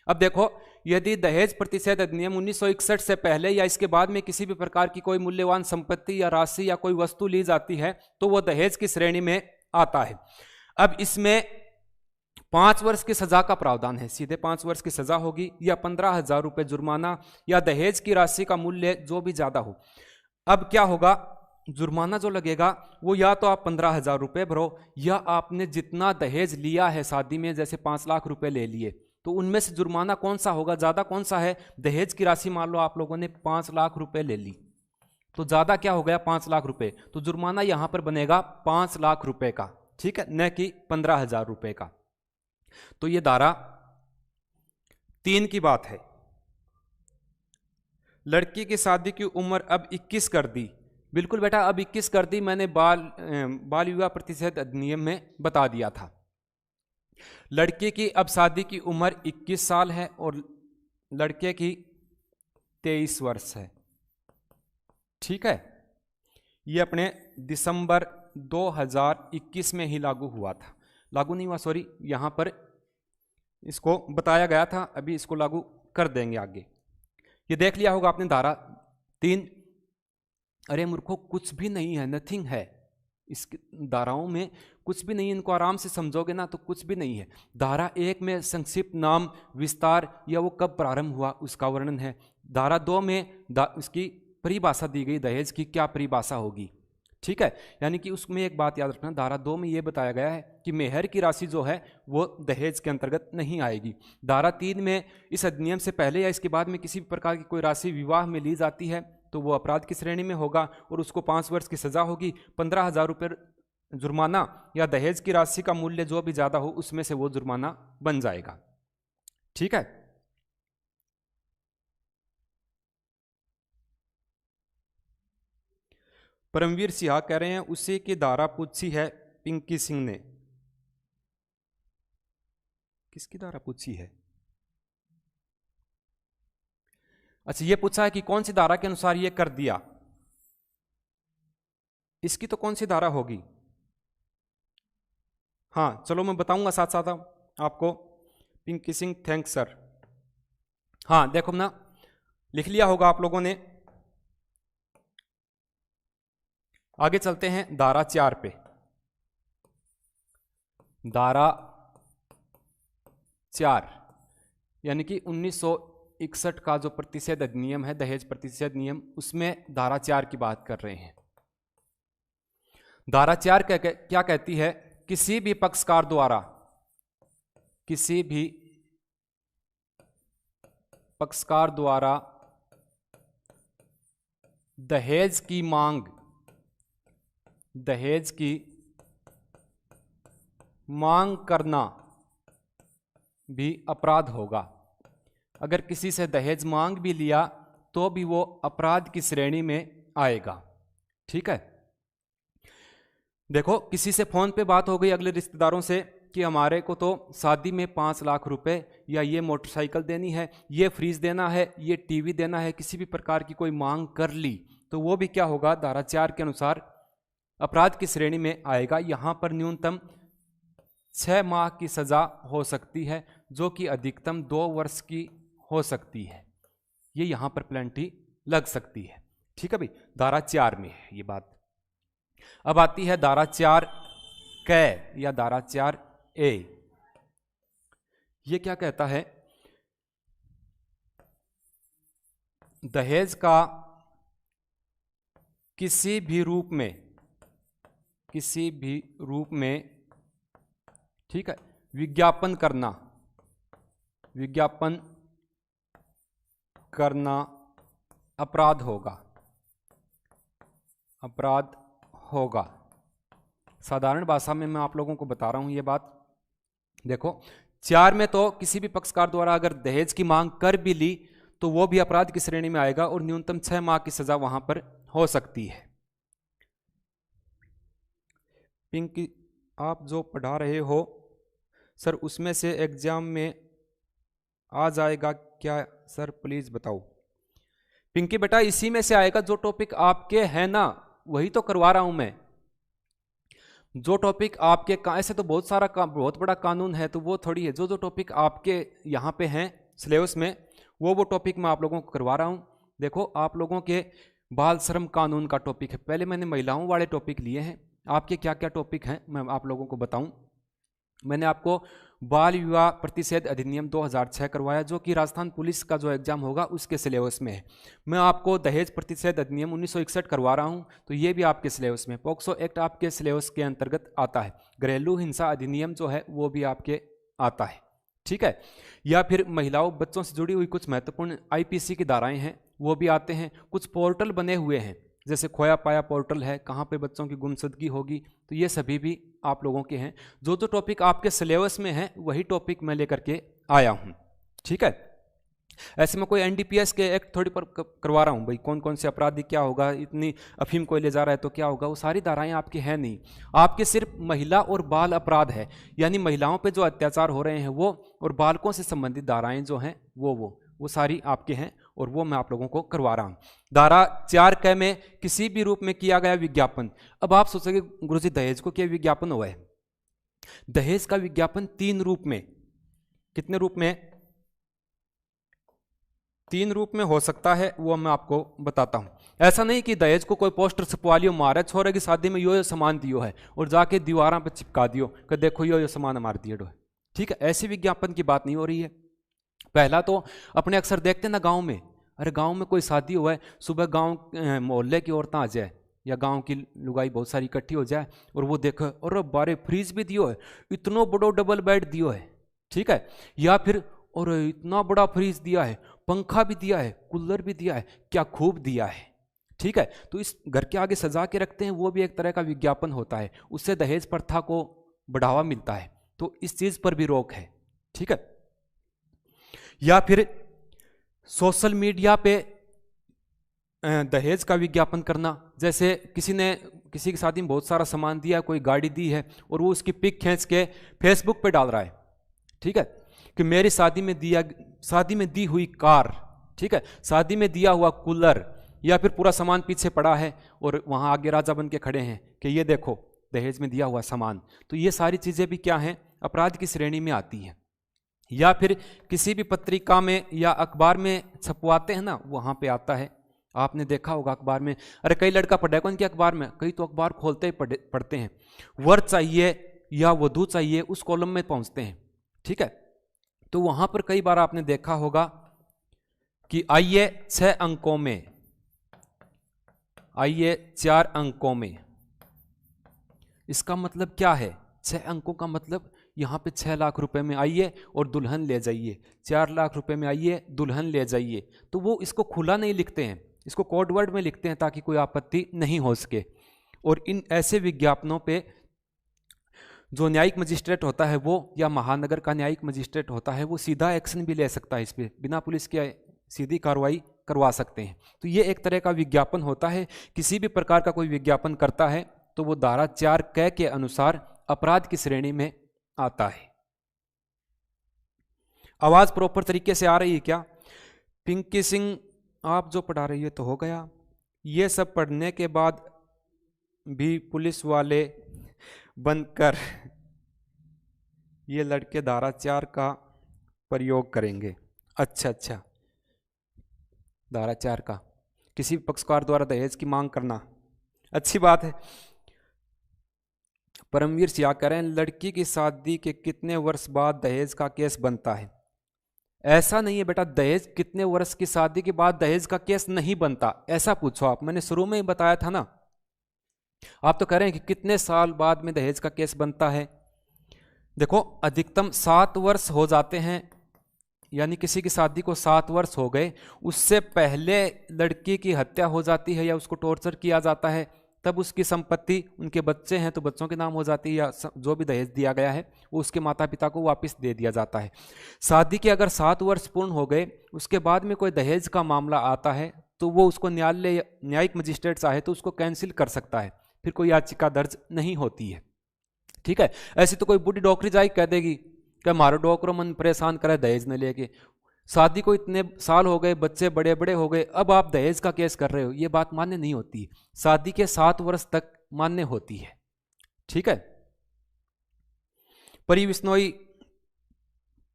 अब देखो, यदि दहेज प्रतिषेध अधिनियम 1961 से पहले या इसके बाद में किसी भी प्रकार की कोई मूल्यवान संपत्ति या राशि या कोई वस्तु ली जाती है तो वह दहेज की श्रेणी में आता है। अब इसमें 5 वर्ष की सजा का प्रावधान है, सीधे 5 वर्ष की सजा होगी, या 15,000 रुपये जुर्माना, या दहेज की राशि का मूल्य जो भी ज्यादा हो। अब क्या होगा, जुर्माना जो लगेगा वो या तो आप 15,000 रुपये भरो, या आपने जितना दहेज लिया है शादी में, जैसे 5 लाख रुपए ले लिए, तो उनमें से जुर्माना कौन सा होगा, ज्यादा कौन सा है? दहेज की राशि मान लो आप लोगों ने 5 लाख रुपए ले ली, तो ज्यादा क्या हो गया, 5 लाख रुपए, तो जुर्माना यहां पर बनेगा 5 लाख रुपए का, ठीक है, न कि 15,000 रुपए का। तो ये धारा 3 की बात है। लड़की की शादी की उम्र अब 21 कर दी, बिल्कुल बेटा अब 21 कर दी, मैंने बाल विवाह प्रतिषेध अधिनियम में बता दिया था। लड़के की अब शादी की उम्र 21 साल है और लड़के की 23 वर्ष है, ठीक है। ये अपने दिसंबर 2021 में ही लागू हुआ था, लागू नहीं हुआ सॉरी, यहां पर इसको बताया गया था, अभी इसको लागू कर देंगे आगे। ये देख लिया होगा आपने धारा 3। अरे मूर्खों कुछ भी नहीं है, नथिंग है, इस धाराओं में कुछ भी नहीं है, इनको आराम से समझोगे ना तो कुछ भी नहीं है। धारा 1 में संक्षिप्त नाम, विस्तार या वो कब प्रारंभ हुआ उसका वर्णन है। धारा 2 में उसकी परिभाषा दी गई, दहेज की क्या परिभाषा होगी, ठीक है। यानी कि उसमें एक बात याद रखना, धारा 2 में ये बताया गया है कि मेहर की राशि जो है वो दहेज के अंतर्गत नहीं आएगी। धारा 3 में इस अधिनियम से पहले या इसके बाद में किसी भी प्रकार की कोई राशि विवाह में ली जाती है तो वो अपराध की श्रेणी में होगा और उसको 5 वर्ष की सजा होगी, 15,000 रुपये जुर्माना या दहेज की राशि का मूल्य जो भी ज्यादा हो उसमें से वो जुर्माना बन जाएगा, ठीक है। परमवीर सिंह कह रहे हैं उसी की धारा पूछी है पिंकी सिंह ने। किसकी धारा पूछी है? अच्छा, ये पूछा है कि कौन सी धारा के अनुसार ये कर दिया, इसकी तो कौन सी धारा होगी? हाँ चलो मैं बताऊंगा साथ साथ आपको। Pinky Singh thanks sir. हाँ देखो ना, लिख लिया होगा आप लोगों ने। आगे चलते हैं धारा 4 पे। धारा 4 यानी कि 1961 का जो प्रतिषेध अधिनियम है, दहेज प्रतिषेध नियम, उसमें धारा 4 की बात कर रहे हैं। धारा 4 क्या कहती है? किसी भी पक्षकार द्वारा, किसी भी पक्षकार द्वारा दहेज की मांग करना भी अपराध होगा। अगर किसी से दहेज मांग भी लिया तो भी वो अपराध की श्रेणी में आएगा। ठीक है, देखो किसी से फोन पे बात हो गई अगले रिश्तेदारों से कि हमारे को तो शादी में 5 लाख रुपए या ये मोटरसाइकिल देनी है, ये फ्रिज देना है, ये टीवी देना है, किसी भी प्रकार की कोई मांग कर ली तो वो भी क्या होगा, धारा 4 के अनुसार अपराध की श्रेणी में आएगा। यहां पर न्यूनतम 6 माह की सजा हो सकती है जो कि अधिकतम 2 वर्ष की हो सकती है। ये यहां पर पेनल्टी लग सकती है। ठीक है भाई, धारा 4 में है ये बात। अब आती है धारा 4 कै या धारा 4 ए। ये क्या कहता है, दहेज का किसी भी रूप में ठीक है विज्ञापन करना अपराध होगा। साधारण भाषा में मैं आप लोगों को बता रहा हूं ये बात। देखो 4 में तो किसी भी पक्षकार द्वारा अगर दहेज की मांग कर भी ली तो वो भी अपराध की श्रेणी में आएगा और न्यूनतम 6 माह की सजा वहां पर हो सकती है। पिंकी, आप जो पढ़ा रहे हो सर उसमें से एग्जाम में आ जाएगा क्या सर, प्लीज बताओ। पिंकी बेटा, इसी में से आएगा जो टॉपिक आपके हैं ना, वही तो करवा रहा हूं मैं। जो टॉपिक आपके ऐसे तो बहुत बड़ा कानून है तो वो थोड़ी है, जो टॉपिक आपके यहाँ पे हैं सिलेबस में वो टॉपिक मैं आप लोगों को करवा रहा हूं। देखो आप लोगों के बाल श्रम कानून का टॉपिक है, पहले मैंने महिलाओं वाले टॉपिक लिए हैं। आपके क्या क्या टॉपिक हैं मैं आप लोगों को बताऊं। मैंने आपको बाल विवाह प्रतिषेध अधिनियम 2006 करवाया जो कि राजस्थान पुलिस का जो एग्जाम होगा उसके सिलेबस में है। मैं आपको दहेज प्रतिषेध अधिनियम 1961 करवा रहा हूं तो ये भी आपके सिलेबस में। पॉक्सो एक्ट आपके सिलेबस के अंतर्गत आता है। घरेलू हिंसा अधिनियम जो है वो भी आपके आता है। ठीक है, या फिर महिलाओं बच्चों से जुड़ी हुई कुछ महत्वपूर्ण आईपीसी की धाराएं हैं वो भी आते हैं। कुछ पोर्टल बने हुए हैं जैसे खोया पाया पोर्टल है, कहाँ पे बच्चों की गुमशुदगी होगी, तो ये सभी भी आप लोगों के हैं। जो टॉपिक आपके सिलेबस में है वही टॉपिक मैं लेकर के आया हूँ। ठीक है, ऐसे में कोई एनडीपीएस के एक्ट थोड़ी पर करवा रहा हूँ भाई, कौन कौन से अपराधी क्या होगा, इतनी अफीम कोई ले जा रहा है तो क्या होगा, वो सारी धाराएं आपकी है नहीं। आपके सिर्फ महिला और बाल अपराध है, यानी महिलाओं पे जो अत्याचार हो रहे हैं वो और बालकों से संबंधित धाराएं जो हैं वो सारी आपके हैं और वो मैं आप लोगों को करवा रहा हूँ। धारा 4 क में किसी भी रूप में किया गया विज्ञापन। अब आप सोचोगे गुरुजी दहेज को क्या विज्ञापन हुआ है? दहेज का विज्ञापन 3 रूप में, कितने रूप में? 3 रूप में हो सकता है, वो मैं आपको बताता हूं। ऐसा नहीं कि दहेज को कोई पोस्टर छपवा लियो, मारे छोरे की शादी में यो सामान दियो है और जाके दीवारों पे चिपका दियो कि देखो यो सामान हमारे दिए डो है। ठीक है, ऐसी विज्ञापन की बात नहीं हो रही है। पहला तो अपने अक्सर देखते ना गांव में, अरे गांव में कोई शादी हुआ है, सुबह गांव मोहल्ले की औरतें आ जाए या गांव की लुगाई बहुत सारी इकट्ठी हो जाए और वो देखो और बारे फ्रिज भी दियो है, इतना बड़ो डबल बेड दियो है। ठीक है, या फिर और इतना बड़ा फ्रिज दिया है, पंखा भी दिया है, कूलर भी दिया है, क्या खूब दिया है। ठीक है, तो इस घर के आगे सजा के रखते हैं, वो भी एक तरह का विज्ञापन होता है, उससे दहेज प्रथा को बढ़ावा मिलता है, तो इस चीज पर भी रोक है। ठीक है, या फिर सोशल मीडिया पे दहेज का विज्ञापन करना, जैसे किसी ने किसी की शादी में बहुत सारा सामान दिया, कोई गाड़ी दी है और वो उसकी पिक खींच के फेसबुक पे डाल रहा है। ठीक है, कि मेरी शादी में दी हुई कार, ठीक है, शादी में दिया हुआ कूलर, या फिर पूरा सामान पीछे पड़ा है और वहां आगे राजा बन के खड़े हैं कि ये देखो दहेज में दिया हुआ सामान। तो ये सारी चीजें भी क्या हैं, अपराध की श्रेणी में आती हैं। या फिर किसी भी पत्रिका में या अखबार में छपवाते हैं ना, वहां पे आता है, आपने देखा होगा अखबार में, अरे कई लड़का पढ़े कौन के अखबार में, कई तो अखबार खोलते ही पढ़ते हैं, वर चाहिए या वधू चाहिए, उस कॉलम में पहुंचते हैं। ठीक है, तो वहां पर कई बार आपने देखा होगा कि आइए 6 अंकों में, आइए 4 अंकों में। इसका मतलब क्या है? 6 अंकों का मतलब यहां पे 6 लाख रुपए में आइए और दुल्हन ले जाइए, 4 लाख रुपए में आइए दुल्हन ले जाइए। तो वो इसको खुला नहीं लिखते हैं, इसको कोड वर्ड में लिखते हैं ताकि कोई आपत्ति नहीं हो सके। और इन ऐसे विज्ञापनों पे जो न्यायिक मजिस्ट्रेट होता है वो, या महानगर का न्यायिक मजिस्ट्रेट होता है, वो सीधा एक्शन भी ले सकता है, इस पे बिना पुलिस के सीधी कार्रवाई करवा सकते हैं। तो ये एक तरह का विज्ञापन होता है। किसी भी प्रकार का कोई विज्ञापन करता है तो वो धारा 4 क के अनुसार अपराध की श्रेणी में आता है। आवाज प्रॉपर तरीके से आ रही है क्या? पिंकी सिंह आप जो पढ़ा रही है तो हो गया। ये सब पढ़ने के बाद भी पुलिस वाले बनकर ये लड़के धारा 4 का प्रयोग करेंगे। अच्छा, धारा 4 का किसी पक्षकार द्वारा दहेज की मांग करना, अच्छी बात है। परमवीर सिया करें, लड़की की शादी के कितने वर्ष बाद दहेज का केस बनता है? ऐसा नहीं है बेटा, दहेज कितने वर्ष की शादी के बाद दहेज का केस नहीं बनता, ऐसा पूछो आप। मैंने शुरू में ही बताया था ना। आप तो कह रहे हैं कि कितने साल बाद में दहेज का केस बनता है। देखो, अधिकतम 7 वर्ष हो जाते हैं, यानी किसी की शादी को 7 वर्ष हो गए, उससे पहले लड़की की हत्या हो जाती है या उसको टॉर्चर किया जाता है, तब उसकी संपत्ति, उनके बच्चे हैं तो बच्चों के नाम हो जाती है, या जो भी दहेज दिया गया है वो उसके माता पिता को वापस दे दिया जाता है। शादी के अगर 7 वर्ष पूर्ण हो गए, उसके बाद में कोई दहेज का मामला आता है तो वो उसको न्यायिक मजिस्ट्रेट चाहे तो उसको कैंसिल कर सकता है, फिर कोई याचिका दर्ज नहीं होती है। ठीक है, ऐसी तो कोई बूढ़ी डॉक्टरी जाए कह देगी कि मारो डॉक्टर मन परेशान करे दहेज न लेके, शादी को इतने साल हो गए, बच्चे बड़े बड़े हो गए, अब आप दहेज का केस कर रहे हो, ये बात मान्य नहीं होती। शादी के 7 वर्ष तक मान्य होती है। ठीक है। परी बिश्नोई,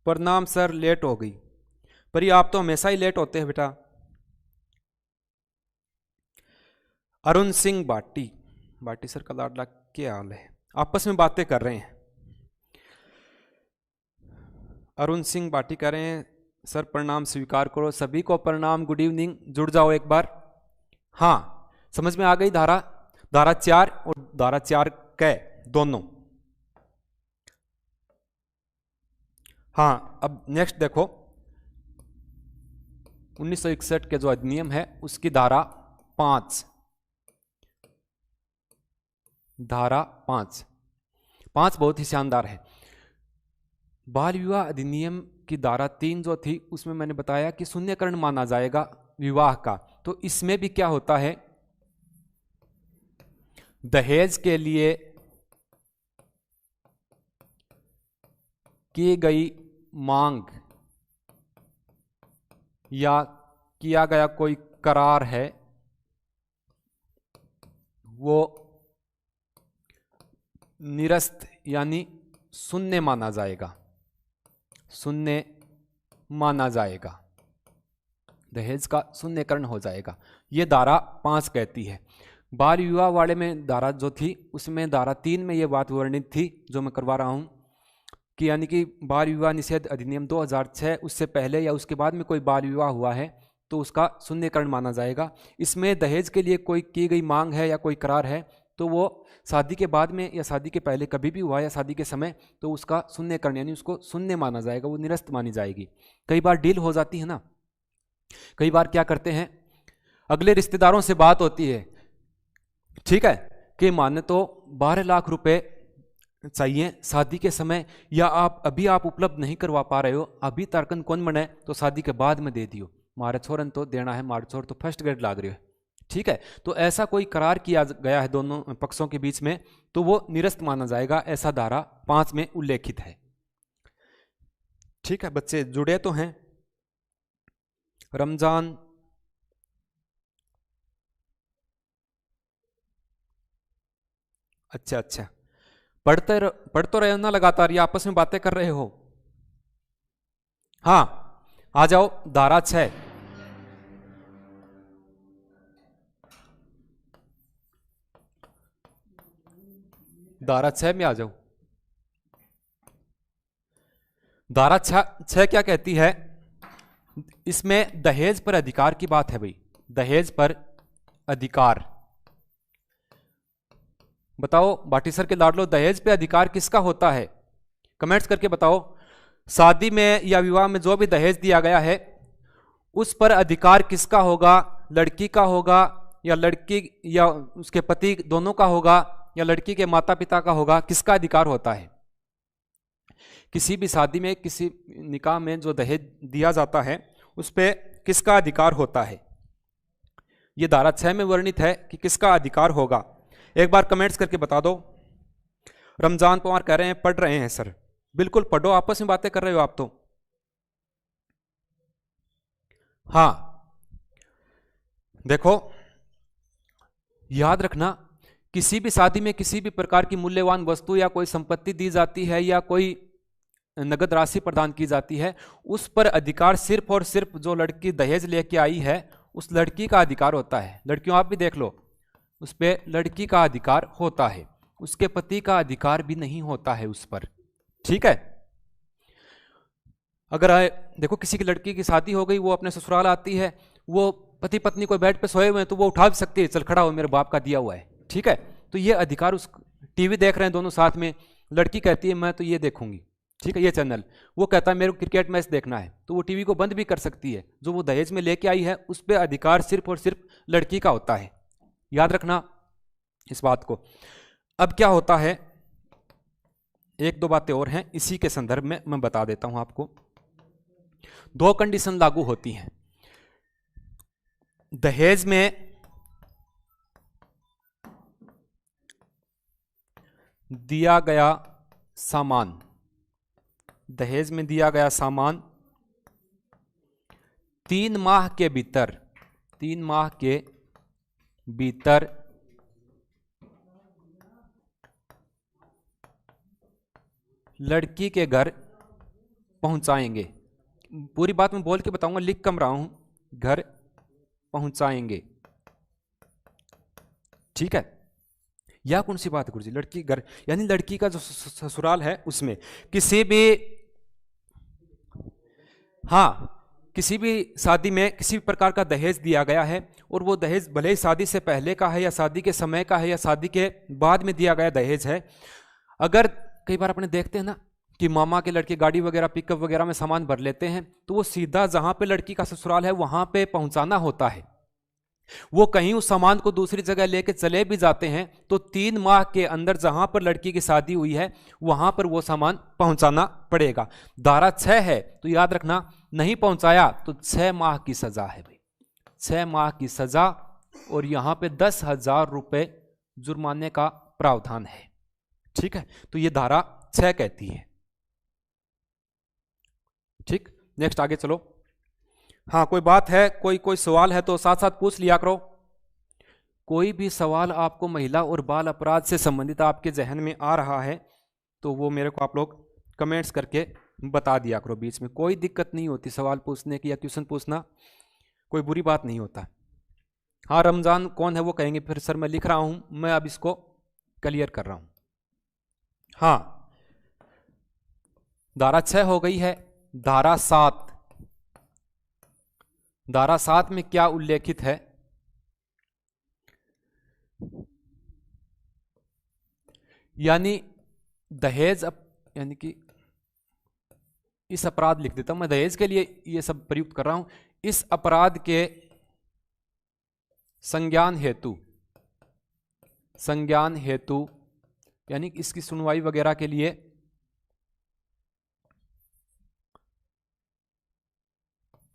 प्रणाम सर, लेट हो गई। परी आप तो हमेशा ही लेट होते हैं बेटा। अरुण सिंह बाटी सर का लाडला, क्या हाल है? आपस में बातें कर रहे हैं। अरुण सिंह बाटी कह रहे हैं सर प्रणाम स्वीकार करो। सभी को प्रणाम, गुड इवनिंग। जुड़ जाओ एक बार। हाँ, समझ में आ गई धारा 4 और धारा 4 क दोनों। हाँ, अब नेक्स्ट देखो, 1961 के जो अधिनियम है उसकी धारा 5 बहुत ही शानदार है। बाल विवाह अधिनियम की धारा 3 जो थी उसमें मैंने बताया कि शून्यकरण माना जाएगा विवाह का। तो इसमें भी क्या होता है, दहेज के लिए की गई मांग या किया गया कोई करार है वो निरस्त यानी शून्य माना जाएगा, दहेज का शून्यकरण हो जाएगा। ये धारा 5 कहती है। बाल विवाह वाले में धारा जो थी उसमें धारा 3 में ये बात वर्णित थी जो मैं करवा रहा हूं कि यानी कि बाल विवाह निषेध अधिनियम 2006, उससे पहले या उसके बाद में कोई बाल विवाह हुआ है तो उसका शून्यकरण माना जाएगा। इसमें दहेज के लिए कोई की गई मांग है या कोई करार है तो वो शादी के बाद में या शादी के पहले कभी भी हुआ या शादी के समय, तो उसका शून्यकरण यानी उसको शून्य माना जाएगा, वो निरस्त मानी जाएगी। कई बार डील हो जाती है ना, कई बार क्या करते हैं, अगले रिश्तेदारों से बात होती है, ठीक है, कि माने तो 12 लाख रुपए चाहिए शादी के समय, या आप उपलब्ध नहीं करवा पा रहे हो, अभी तारकन कौन मने तो शादी के बाद में दे दियो, मारे छोरन तो देना है, मारे छोर तो फर्स्ट ग्रेड लाग रही है। ठीक है, तो ऐसा कोई करार किया गया है दोनों पक्षों के बीच में तो वो निरस्त माना जाएगा, ऐसा धारा 5 में उल्लेखित है। ठीक है, बच्चे जुड़े तो हैं। रमजान, अच्छा, पढ़ते रहे ना लगातार, ये आपस में बातें कर रहे हो। हाँ, आ जाओ धारा 6। धारा 6 में आ जाओ। धारा 6 क्या कहती है, इसमें दहेज पर अधिकार की बात है भाई, दहेज पर अधिकार। बताओ बाटी सर के लाडलो, दहेज पे अधिकार किसका होता है? कमेंट्स करके बताओ। शादी में या विवाह में जो भी दहेज दिया गया है उस पर अधिकार किसका होगा? लड़की का होगा या लड़की या उसके पति दोनों का होगा या लड़की के माता पिता का होगा, किसका अधिकार होता है? किसी भी शादी में, किसी निकाह में जो दहेज दिया जाता है उस पे किसका अधिकार होता है? ये धारा 6 में वर्णित है कि किसका अधिकार होगा। एक बार कमेंट्स करके बता दो। रमजान पवार कह रहे हैं पढ़ रहे हैं सर, बिल्कुल पढ़ो, आपस में बातें कर रहे हो आप तो। हाँ देखो, याद रखना, किसी भी शादी में किसी भी प्रकार की मूल्यवान वस्तु या कोई संपत्ति दी जाती है या कोई नगद राशि प्रदान की जाती है, उस पर अधिकार सिर्फ और सिर्फ जो लड़की दहेज लेके आई है उस लड़की का अधिकार होता है। लड़कियों आप भी देख लो, उस पर लड़की का अधिकार होता है, उसके पति का अधिकार भी नहीं होता है उस पर। ठीक है, अगर देखो किसी की लड़की की शादी हो गई, वो अपने ससुराल आती है, वो पति पत्नी कोई बेड पे सोए हुए हैं तो वो उठा भी सकती है, चल खड़ा हो मेरे बाप का दिया हुआ है। ठीक है, तो ये अधिकार, उस टीवी देख रहे हैं दोनों साथ में, लड़की कहती है मैं तो ये देखूंगी, ठीक है, ये चैनल, वो कहता है मेरे को क्रिकेट मैच देखना है, तो वो टीवी को बंद भी कर सकती है। जो वो दहेज में लेके आई है उस पर अधिकार सिर्फ और सिर्फ लड़की का होता है। याद रखना इस बात को। अब क्या होता है, एक दो बातें और हैं इसी के संदर्भ में मैं बता देता हूं आपको। दो कंडीशन लागू होती हैं दहेज में। दिया गया सामान, दहेज में दिया गया सामान 3 माह के भीतर, 3 माह के भीतर लड़की के घर पहुंचाएंगे। पूरी बात मैं बोल के बताऊंगा, लिख कम रहा हूं, घर पहुंचाएंगे। ठीक है, यह कौन सी बात है गुरुजी? लड़की घर यानी लड़की का जो ससुराल है उसमें किसी भी, हाँ, किसी भी शादी में किसी भी प्रकार का दहेज दिया गया है और वो दहेज भले ही शादी से पहले का है या शादी के समय का है या शादी के बाद में दिया गया दहेज है। अगर कई बार अपने देखते हैं ना कि मामा के लड़के गाड़ी वगैरह पिकअप वगैरह में सामान भर लेते हैं, तो वो सीधा जहां पे लड़की का ससुराल है वहां पे पहुंचाना होता है। वो कहीं उस सामान को दूसरी जगह लेके चले भी जाते हैं तो 3 माह के अंदर जहां पर लड़की की शादी हुई है वहां पर वो सामान पहुंचाना पड़ेगा। धारा 6 है तो याद रखना, नहीं पहुंचाया तो 6 माह की सजा है भाई, 6 माह की सजा, और यहां पे 10,000 रुपए जुर्माने का प्रावधान है। ठीक है, तो ये धारा 6 कहती है। ठीक, नेक्स्ट आगे चलो। हाँ, कोई बात है, कोई सवाल है तो साथ साथ पूछ लिया करो। कोई भी सवाल आपको महिला और बाल अपराध से संबंधित आपके जहन में आ रहा है तो वो मेरे को आप लोग कमेंट्स करके बता दिया करो बीच में। कोई दिक्कत नहीं होती सवाल पूछने की या क्वेश्चन पूछना, कोई बुरी बात नहीं होता। हाँ, रमजान कौन है वो कहेंगे फिर सर मैं लिख रहा हूं, मैं अब इसको क्लियर कर रहा हूं। हाँ, धारा 6 हो गई है। धारा 7, धारा 7 में क्या उल्लेखित है? यानी दहेज, यानी कि इस अपराध लिख देता हूं मैं, दहेज के लिए ये सब प्रयुक्त कर रहा हूं। इस अपराध के संज्ञान हेतु, संज्ञान हेतु यानी इसकी सुनवाई वगैरह के लिए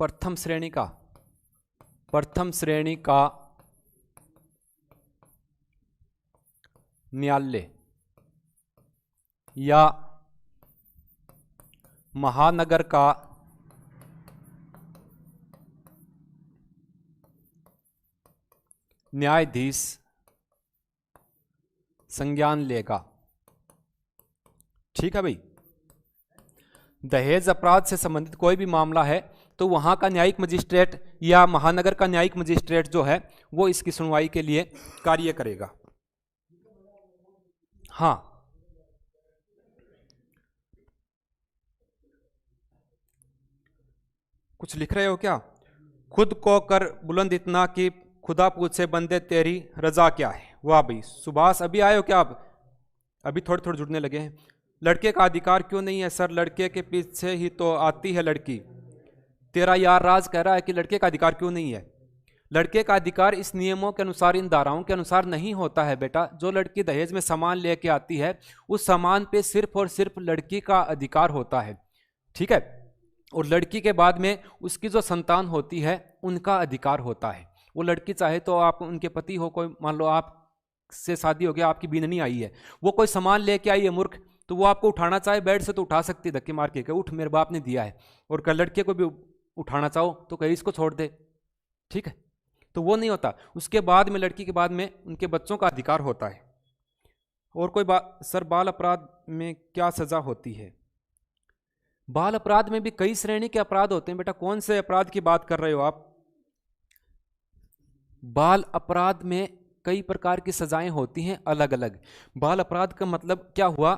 प्रथम श्रेणी का न्यायालय या महानगर का न्यायाधीश संज्ञान लेगा। ठीक है भाई, दहेज अपराध से संबंधित कोई भी मामला है तो वहां का न्यायिक मजिस्ट्रेट या महानगर का न्यायिक मजिस्ट्रेट जो है वो इसकी सुनवाई के लिए कार्य करेगा। हाँ, कुछ लिख रहे हो क्या? खुद को कर बुलंद इतना कि खुदा पूछे बंदे तेरी रजा क्या है। वाह भाई सुभाष, अभी आए हो क्या आप? अभी थोड़े थोड़े जुड़ने लगे हैं। लड़के का अधिकार क्यों नहीं है सर? लड़के के पीछे ही तो आती है लड़की। तेरा यार राज कह रहा है कि लड़के का अधिकार क्यों नहीं है। लड़के का अधिकार इस नियमों के अनुसार, इन धाराओं के अनुसार नहीं होता है बेटा। जो लड़की दहेज में सामान लेके आती है उस सामान पे सिर्फ और सिर्फ लड़की का अधिकार होता है, ठीक है। और लड़की के बाद में उसकी जो संतान होती है उनका अधिकार होता है। वो लड़की चाहे तो आप उनके पति हो, कोई मान लो आप से शादी हो गया, आपकी बीननी आई है, वो कोई सामान लेके आई है मूर्ख, तो वो आपको उठाना चाहे बेड से तो उठा सकती है धक्के मार के, उठ मेरे बाप ने दिया है। और कल लड़के को भी उठाना चाहो तो कहीं इसको छोड़ दे, ठीक है। तो वो नहीं होता। उसके बाद में लड़की के बाद में उनके बच्चों का अधिकार होता है। और कोई बात सर, बाल अपराध में क्या सजा होती है? बाल अपराध में भी कई श्रेणी के अपराध होते हैं बेटा। कौन से अपराध की बात कर रहे हो आप? बाल अपराध में कई प्रकार की सजाएं होती हैं अलग अलग। बाल अपराध का मतलब क्या हुआ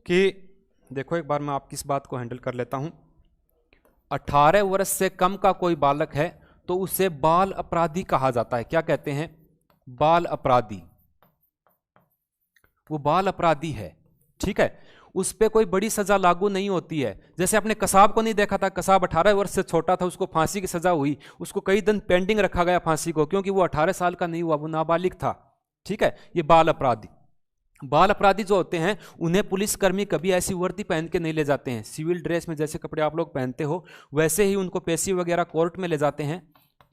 कि देखो, एक बार मैं आपकी इस बात को हैंडल कर लेता हूं। 18 वर्ष से कम का कोई बालक है तो उसे बाल अपराधी कहा जाता है। क्या कहते हैं? बाल अपराधी। वो बाल अपराधी है, ठीक है। उस पर कोई बड़ी सजा लागू नहीं होती है। जैसे आपने कसाब को नहीं देखा था, कसाब 18 वर्ष से छोटा था, उसको फांसी की सजा हुई, उसको कई दिन पेंडिंग रखा गया फांसी को, क्योंकि वो 18 साल का नहीं हुआ, वो नाबालिग था, ठीक है। ये बाल अपराधी। बाल अपराधी जो होते हैं उन्हें पुलिसकर्मी कभी ऐसी वर्दी पहन के नहीं ले जाते हैं। सिविल ड्रेस में जैसे कपड़े आप लोग पहनते हो वैसे ही उनको पेशी वगैरह कोर्ट में ले जाते हैं,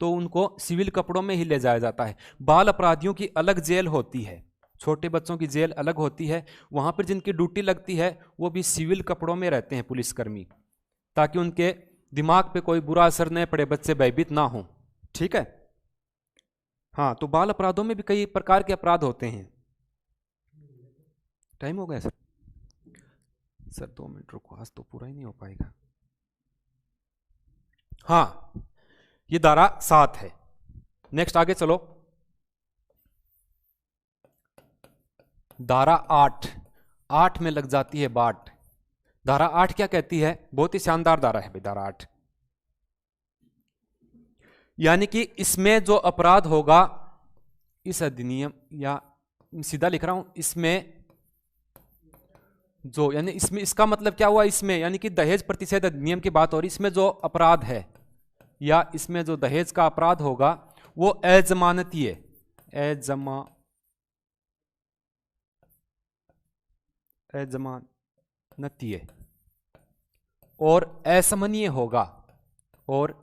तो उनको सिविल कपड़ों में ही ले जाया जाता है। बाल अपराधियों की अलग जेल होती है, छोटे बच्चों की जेल अलग होती है। वहां पर जिनकी ड्यूटी लगती है वो भी सिविल कपड़ों में रहते हैं पुलिसकर्मी, ताकि उनके दिमाग पे कोई बुरा असर न पड़े, बच्चे भयभीत ना हो, ठीक है। हाँ, तो बाल अपराधों में भी कई प्रकार के अपराध होते हैं। टाइम हो गया सर? सर 2 मिनट रुको, आज तो पूरा ही नहीं हो पाएगा। हाँ, ये धारा 7 है। नेक्स्ट आगे चलो। धारा 8 में लग जाती है बाट। धारा 8 क्या कहती है? बहुत ही शानदार धारा है भाई धारा 8। यानी कि इसमें जो अपराध होगा, इस अधिनियम, या सीधा लिख रहा हूं, इसमें जो, यानी इसमें, इसका मतलब क्या हुआ? इसमें यानी कि दहेज प्रतिषेध अधिनियम की बात हो रही। इसमें जो अपराध है या इसमें जो दहेज का अपराध होगा वो अजमानती है, अजमानती है, और असमनीय होगा, और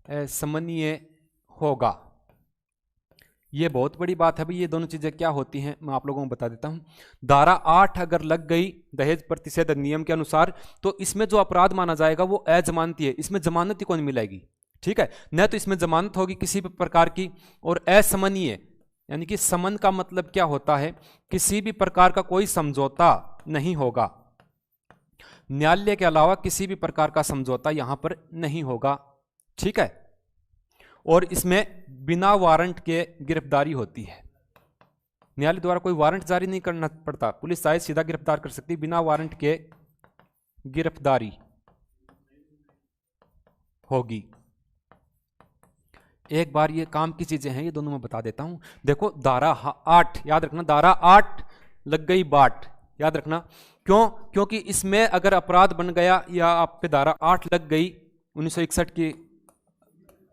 असमनीय होगा। ये बहुत बड़ी बात है भाई। ये दोनों चीजें क्या होती हैं मैं आप लोगों को बता देता हूं। धारा 8 अगर लग गई दहेज प्रतिषेध अधिनियम के अनुसार, तो इसमें जो अपराध माना जाएगा वो अजमानती है। इसमें जमानत ही कौन मिलेगी, ठीक है। न तो इसमें जमानत होगी किसी भी प्रकार की, और असमनीय यानी कि समन का मतलब क्या होता है? किसी भी प्रकार का कोई समझौता नहीं होगा। न्यायालय के अलावा किसी भी प्रकार का समझौता यहां पर नहीं होगा, ठीक है। और इसमें बिना वारंट के गिरफ्तारी होती है। न्यायालय द्वारा कोई वारंट जारी नहीं करना पड़ता, पुलिस चाहे सीधा गिरफ्तार कर सकती है। बिना वारंट के गिरफ्तारी होगी। एक बार ये काम की चीजें हैं, ये दोनों मैं बता देता हूं। देखो, धारा 8 याद रखना, धारा 8 लग गई बाट, याद रखना। क्यों? क्योंकि इसमें अगर अपराध बन गया या आप पे धारा 8 लग गई 1961 की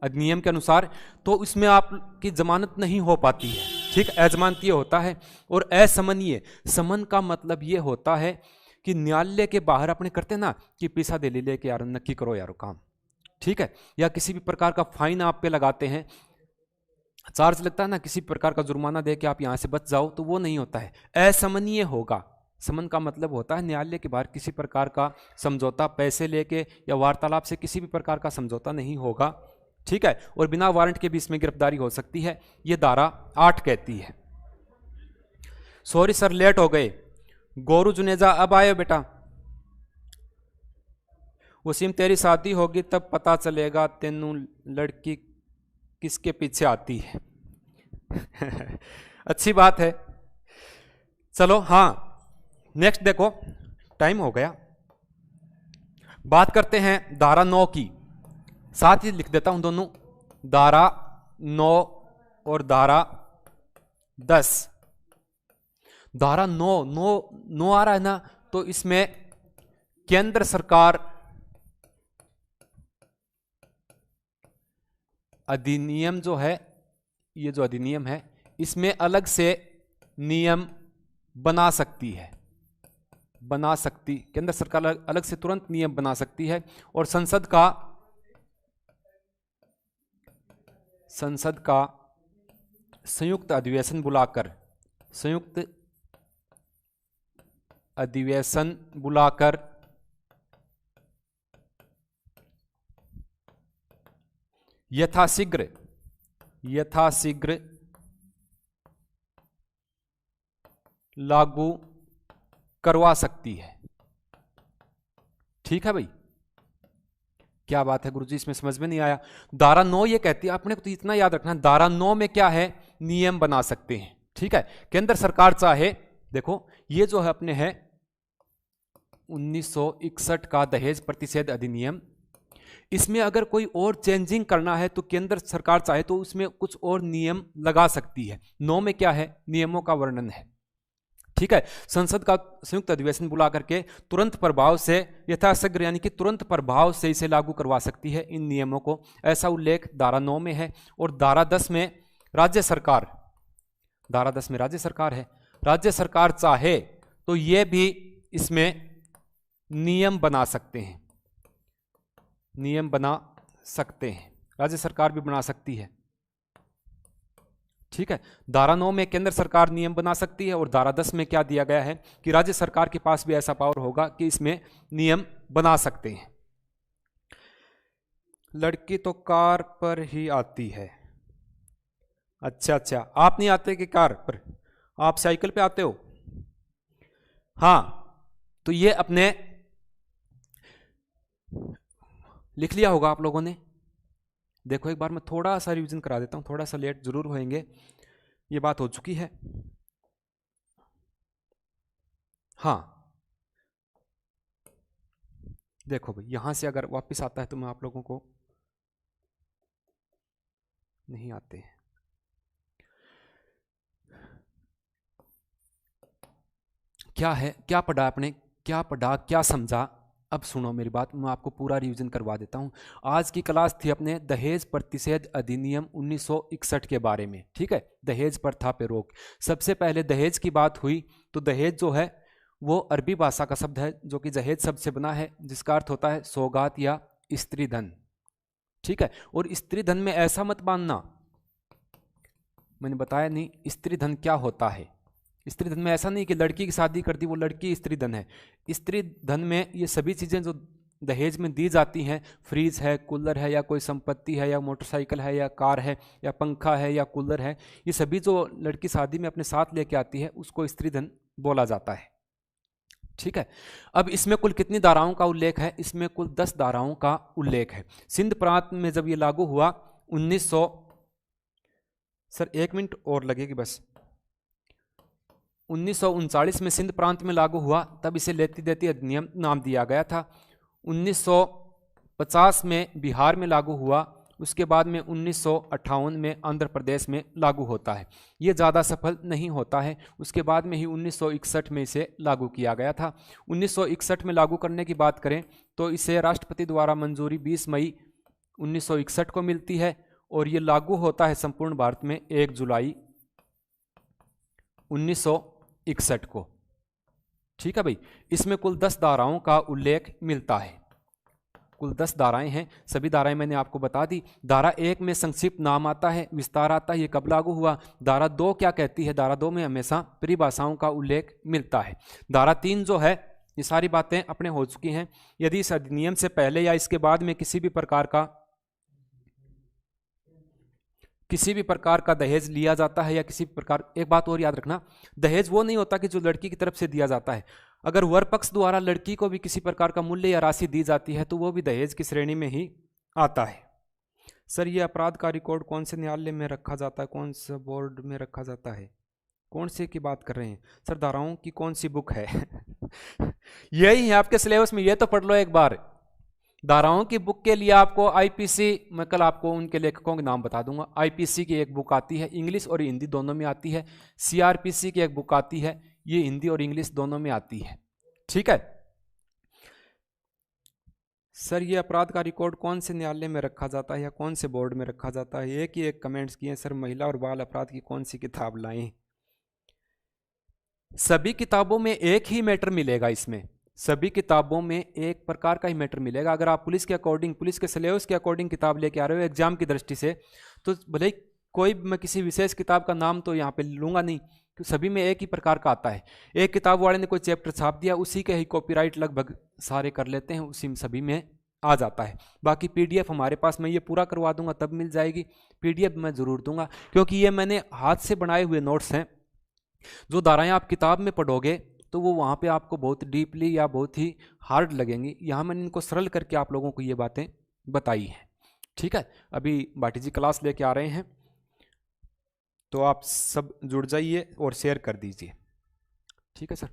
अधिनियम के अनुसार, तो इसमें आपकी जमानत नहीं हो पाती है, ठीक। अजमानतीय होता है। और असमनीय, समन का मतलब ये होता है कि न्यायालय के बाहर अपने करते हैं ना कि पैसा दे लेके यार नक्की करो यार काम, ठीक है। या किसी भी प्रकार का फाइन आप पे लगाते हैं, चार्ज लगता है ना, किसी प्रकार का जुर्माना दे के आप यहां से बच जाओ, तो वो नहीं होता है। असमनीय होगा। समन का मतलब होता है न्यायालय के बाहर किसी प्रकार का समझौता, पैसे लेके या वार्तालाप से किसी भी प्रकार का समझौता नहीं होगा, ठीक है। और बिना वारंट के भी इसमें गिरफ्तारी हो सकती है, ये धारा 8 कहती है। सॉरी सर, लेट हो गए। गोरू जुनेजा अब आए बेटा। वसीम, तेरी शादी होगी तब पता चलेगा तेनू लड़की किसके पीछे आती है। अच्छी बात है। चलो, हाँ, नेक्स्ट देखो, टाइम हो गया। बात करते हैं धारा 9 की। साथ ही लिख देता हूं दोनों, धारा 9 और धारा 10। धारा 9 आ रहा है ना, तो इसमें केंद्र सरकार अधिनियम जो है, ये जो अधिनियम है इसमें अलग से नियम बना सकती है, बना सकती, केंद्र सरकार अलग से तुरंत नियम बना सकती है। और संसद का संयुक्त अधिवेशन बुलाकर, संयुक्त अधिवेशन बुलाकर यथाशीघ्र लागू करवा सकती है। ठीक है भाई, क्या बात है गुरुजी, इसमें समझ में नहीं आया। धारा 9 ये कहती है, आपने तो इतना याद रखना, धारा 9 में क्या है, नियम बना सकते हैं। ठीक है, केंद्र सरकार चाहे, देखो ये जो है अपने है 1961 का दहेज प्रतिषेध अधिनियम, इसमें अगर कोई और चेंजिंग करना है तो केंद्र सरकार चाहे तो उसमें कुछ और नियम लगा सकती है। 9 में क्या है, नियमों का वर्णन है। ठीक है, संसद का संयुक्त अधिवेशन बुला करके तुरंत प्रभाव से, यथाशीघ्र यानी कि तुरंत प्रभाव से इसे लागू करवा सकती है इन नियमों को, ऐसा उल्लेख धारा 9 में है। और धारा 10 में राज्य सरकार, धारा 10 में राज्य सरकार है, राज्य सरकार चाहे तो ये भी इसमें नियम बना सकते हैं, नियम बना सकते हैं, राज्य सरकार भी बना सकती है। ठीक है, धारा 9 में केंद्र सरकार नियम बना सकती है और धारा 10 में क्या दिया गया है कि राज्य सरकार के पास भी ऐसा पावर होगा कि इसमें नियम बना सकते हैं। लड़की तो कार पर ही आती है। अच्छा, आप नहीं आते कि कार पर, आप साइकिल पे आते हो। हाँ, तो ये अपने लिख लिया होगा आप लोगों ने। देखो एक बार मैं थोड़ा सा रिवीजन करा देता हूं, थोड़ा सा लेट जरूर होएंगे, ये बात हो चुकी है। हाँ देखो भाई, यहां से अगर वापस आता है तो मैं आप लोगों को, नहीं आते हैं, क्या है, क्या पढ़ा आपने, क्या पढ़ा, क्या समझा। अब सुनो मेरी बात, मैं आपको पूरा रिवीजन करवा देता हूं। आज की क्लास थी अपने दहेज प्रतिषेध अधिनियम 1961 के बारे में। ठीक है, दहेज प्रथा पे रोक। सबसे पहले दहेज की बात हुई तो दहेज जो है वो अरबी भाषा का शब्द है जो कि दहेज शब्द से बना है, जिसका अर्थ होता है सौगात या स्त्री धन। ठीक है, और स्त्री धन में ऐसा मत मानना, मैंने बताया नहीं स्त्री धन क्या होता है। स्त्री धन में ऐसा नहीं कि लड़की की शादी कर दी वो लड़की स्त्री धन है। स्त्री धन में ये सभी चीजें जो दहेज में दी जाती हैं, फ्रिज है, कूलर है, या कोई संपत्ति है, या मोटरसाइकिल है, या कार है, या पंखा है, या कूलर है, ये सभी जो लड़की शादी में अपने साथ लेके आती है उसको स्त्री धन बोला जाता है। ठीक है, अब इसमें कुल कितनी धाराओं का उल्लेख है, इसमें कुल 10 धाराओं का उल्लेख है। सिंध प्रांत में जब ये लागू हुआ 1900, सर 1 मिनट और लगेगी बस, 1939 में सिंध प्रांत में लागू हुआ, तब इसे लेती देती अधिनियम नाम दिया गया था। 1950 में बिहार में लागू हुआ, उसके बाद में 1958 में आंध्र प्रदेश में लागू होता है। ये ज़्यादा सफल नहीं होता है, उसके बाद में ही 1961 में इसे लागू किया गया था। 1961 में लागू करने की बात करें तो इसे राष्ट्रपति द्वारा मंजूरी 20 मई 1961 को मिलती है और ये लागू होता है संपूर्ण भारत में 1 जुलाई 1961 को। ठीक है भाई, इसमें कुल 10 धाराओं का उल्लेख मिलता है, कुल 10 धाराएं हैं, सभी धाराएं मैंने आपको बता दी। धारा 1 में संक्षिप्त नाम आता है, विस्तार आता है, ये कब लागू हुआ। धारा 2 क्या कहती है, धारा 2 में हमेशा परिभाषाओं का उल्लेख मिलता है। धारा 3 जो है, ये सारी बातें अपने हो चुकी हैं। यदि इस अधिनियम से पहले या इसके बाद में किसी भी प्रकार का दहेज लिया जाता है या किसी प्रकार, एक बात और याद रखना, दहेज वो नहीं होता कि जो लड़की की तरफ से दिया जाता है। अगर वर पक्ष द्वारा लड़की को भी किसी प्रकार का मूल्य या राशि दी जाती है तो वो भी दहेज की श्रेणी में ही आता है। सर ये अपराध का रिकॉर्ड कौन से न्यायालय में रखा जाता है, कौन से बोर्ड में रखा जाता है, कौन से की बात कर रहे हैं सर, धाराओं की कौन सी बुक है? यही है आपके सिलेबस में, ये तो पढ़ लो एक बार। धाराओं की बुक के लिए आपको आईपीसी, मैं कल आपको उनके लेखकों के नाम बता दूंगा। आईपीसी की एक बुक आती है, इंग्लिश और हिंदी दोनों में आती है। सीआरपीसी की एक बुक आती है, ये हिंदी और इंग्लिश दोनों में आती है। ठीक है, सर ये अपराध का रिकॉर्ड कौन से न्यायालय में रखा जाता है या कौन से बोर्ड में रखा जाता है? एक ही एक कमेंट्स किए सर, महिला और बाल अपराध की कौन सी किताब लाएं? सभी किताबों में एक ही मैटर मिलेगा, इसमें सभी किताबों में एक प्रकार का ही मैटर मिलेगा। अगर आप पुलिस के अकॉर्डिंग, पुलिस के सिलेबस के अकॉर्डिंग किताब लेके आ रहे हो एग्जाम की दृष्टि से, तो भले ही कोई मैं किसी विशेष किताब का नाम तो यहाँ पे लूंगा नहीं, तो सभी में एक ही प्रकार का आता है। एक किताब वाले ने कोई चैप्टर छाप दिया, उसी के ही कॉपीराइट लगभग सारे कर लेते हैं, उसी में सभी में आ जाता है। बाकी पीडीएफ हमारे पास, मैं ये पूरा करवा दूंगा तब मिल जाएगी। पीडीएफ मैं ज़रूर दूंगा, क्योंकि ये मैंने हाथ से बनाए हुए नोट्स हैं। जो धाराएं आप किताब में पढ़ोगे तो वो वहाँ पे आपको बहुत डीपली या बहुत ही हार्ड लगेंगी। यहाँ मैंने इनको सरल करके आप लोगों को ये बातें बताई हैं। ठीक है, अभी भाटी जी क्लास लेके आ रहे हैं, तो आप सब जुड़ जाइए और शेयर कर दीजिए। ठीक है सर।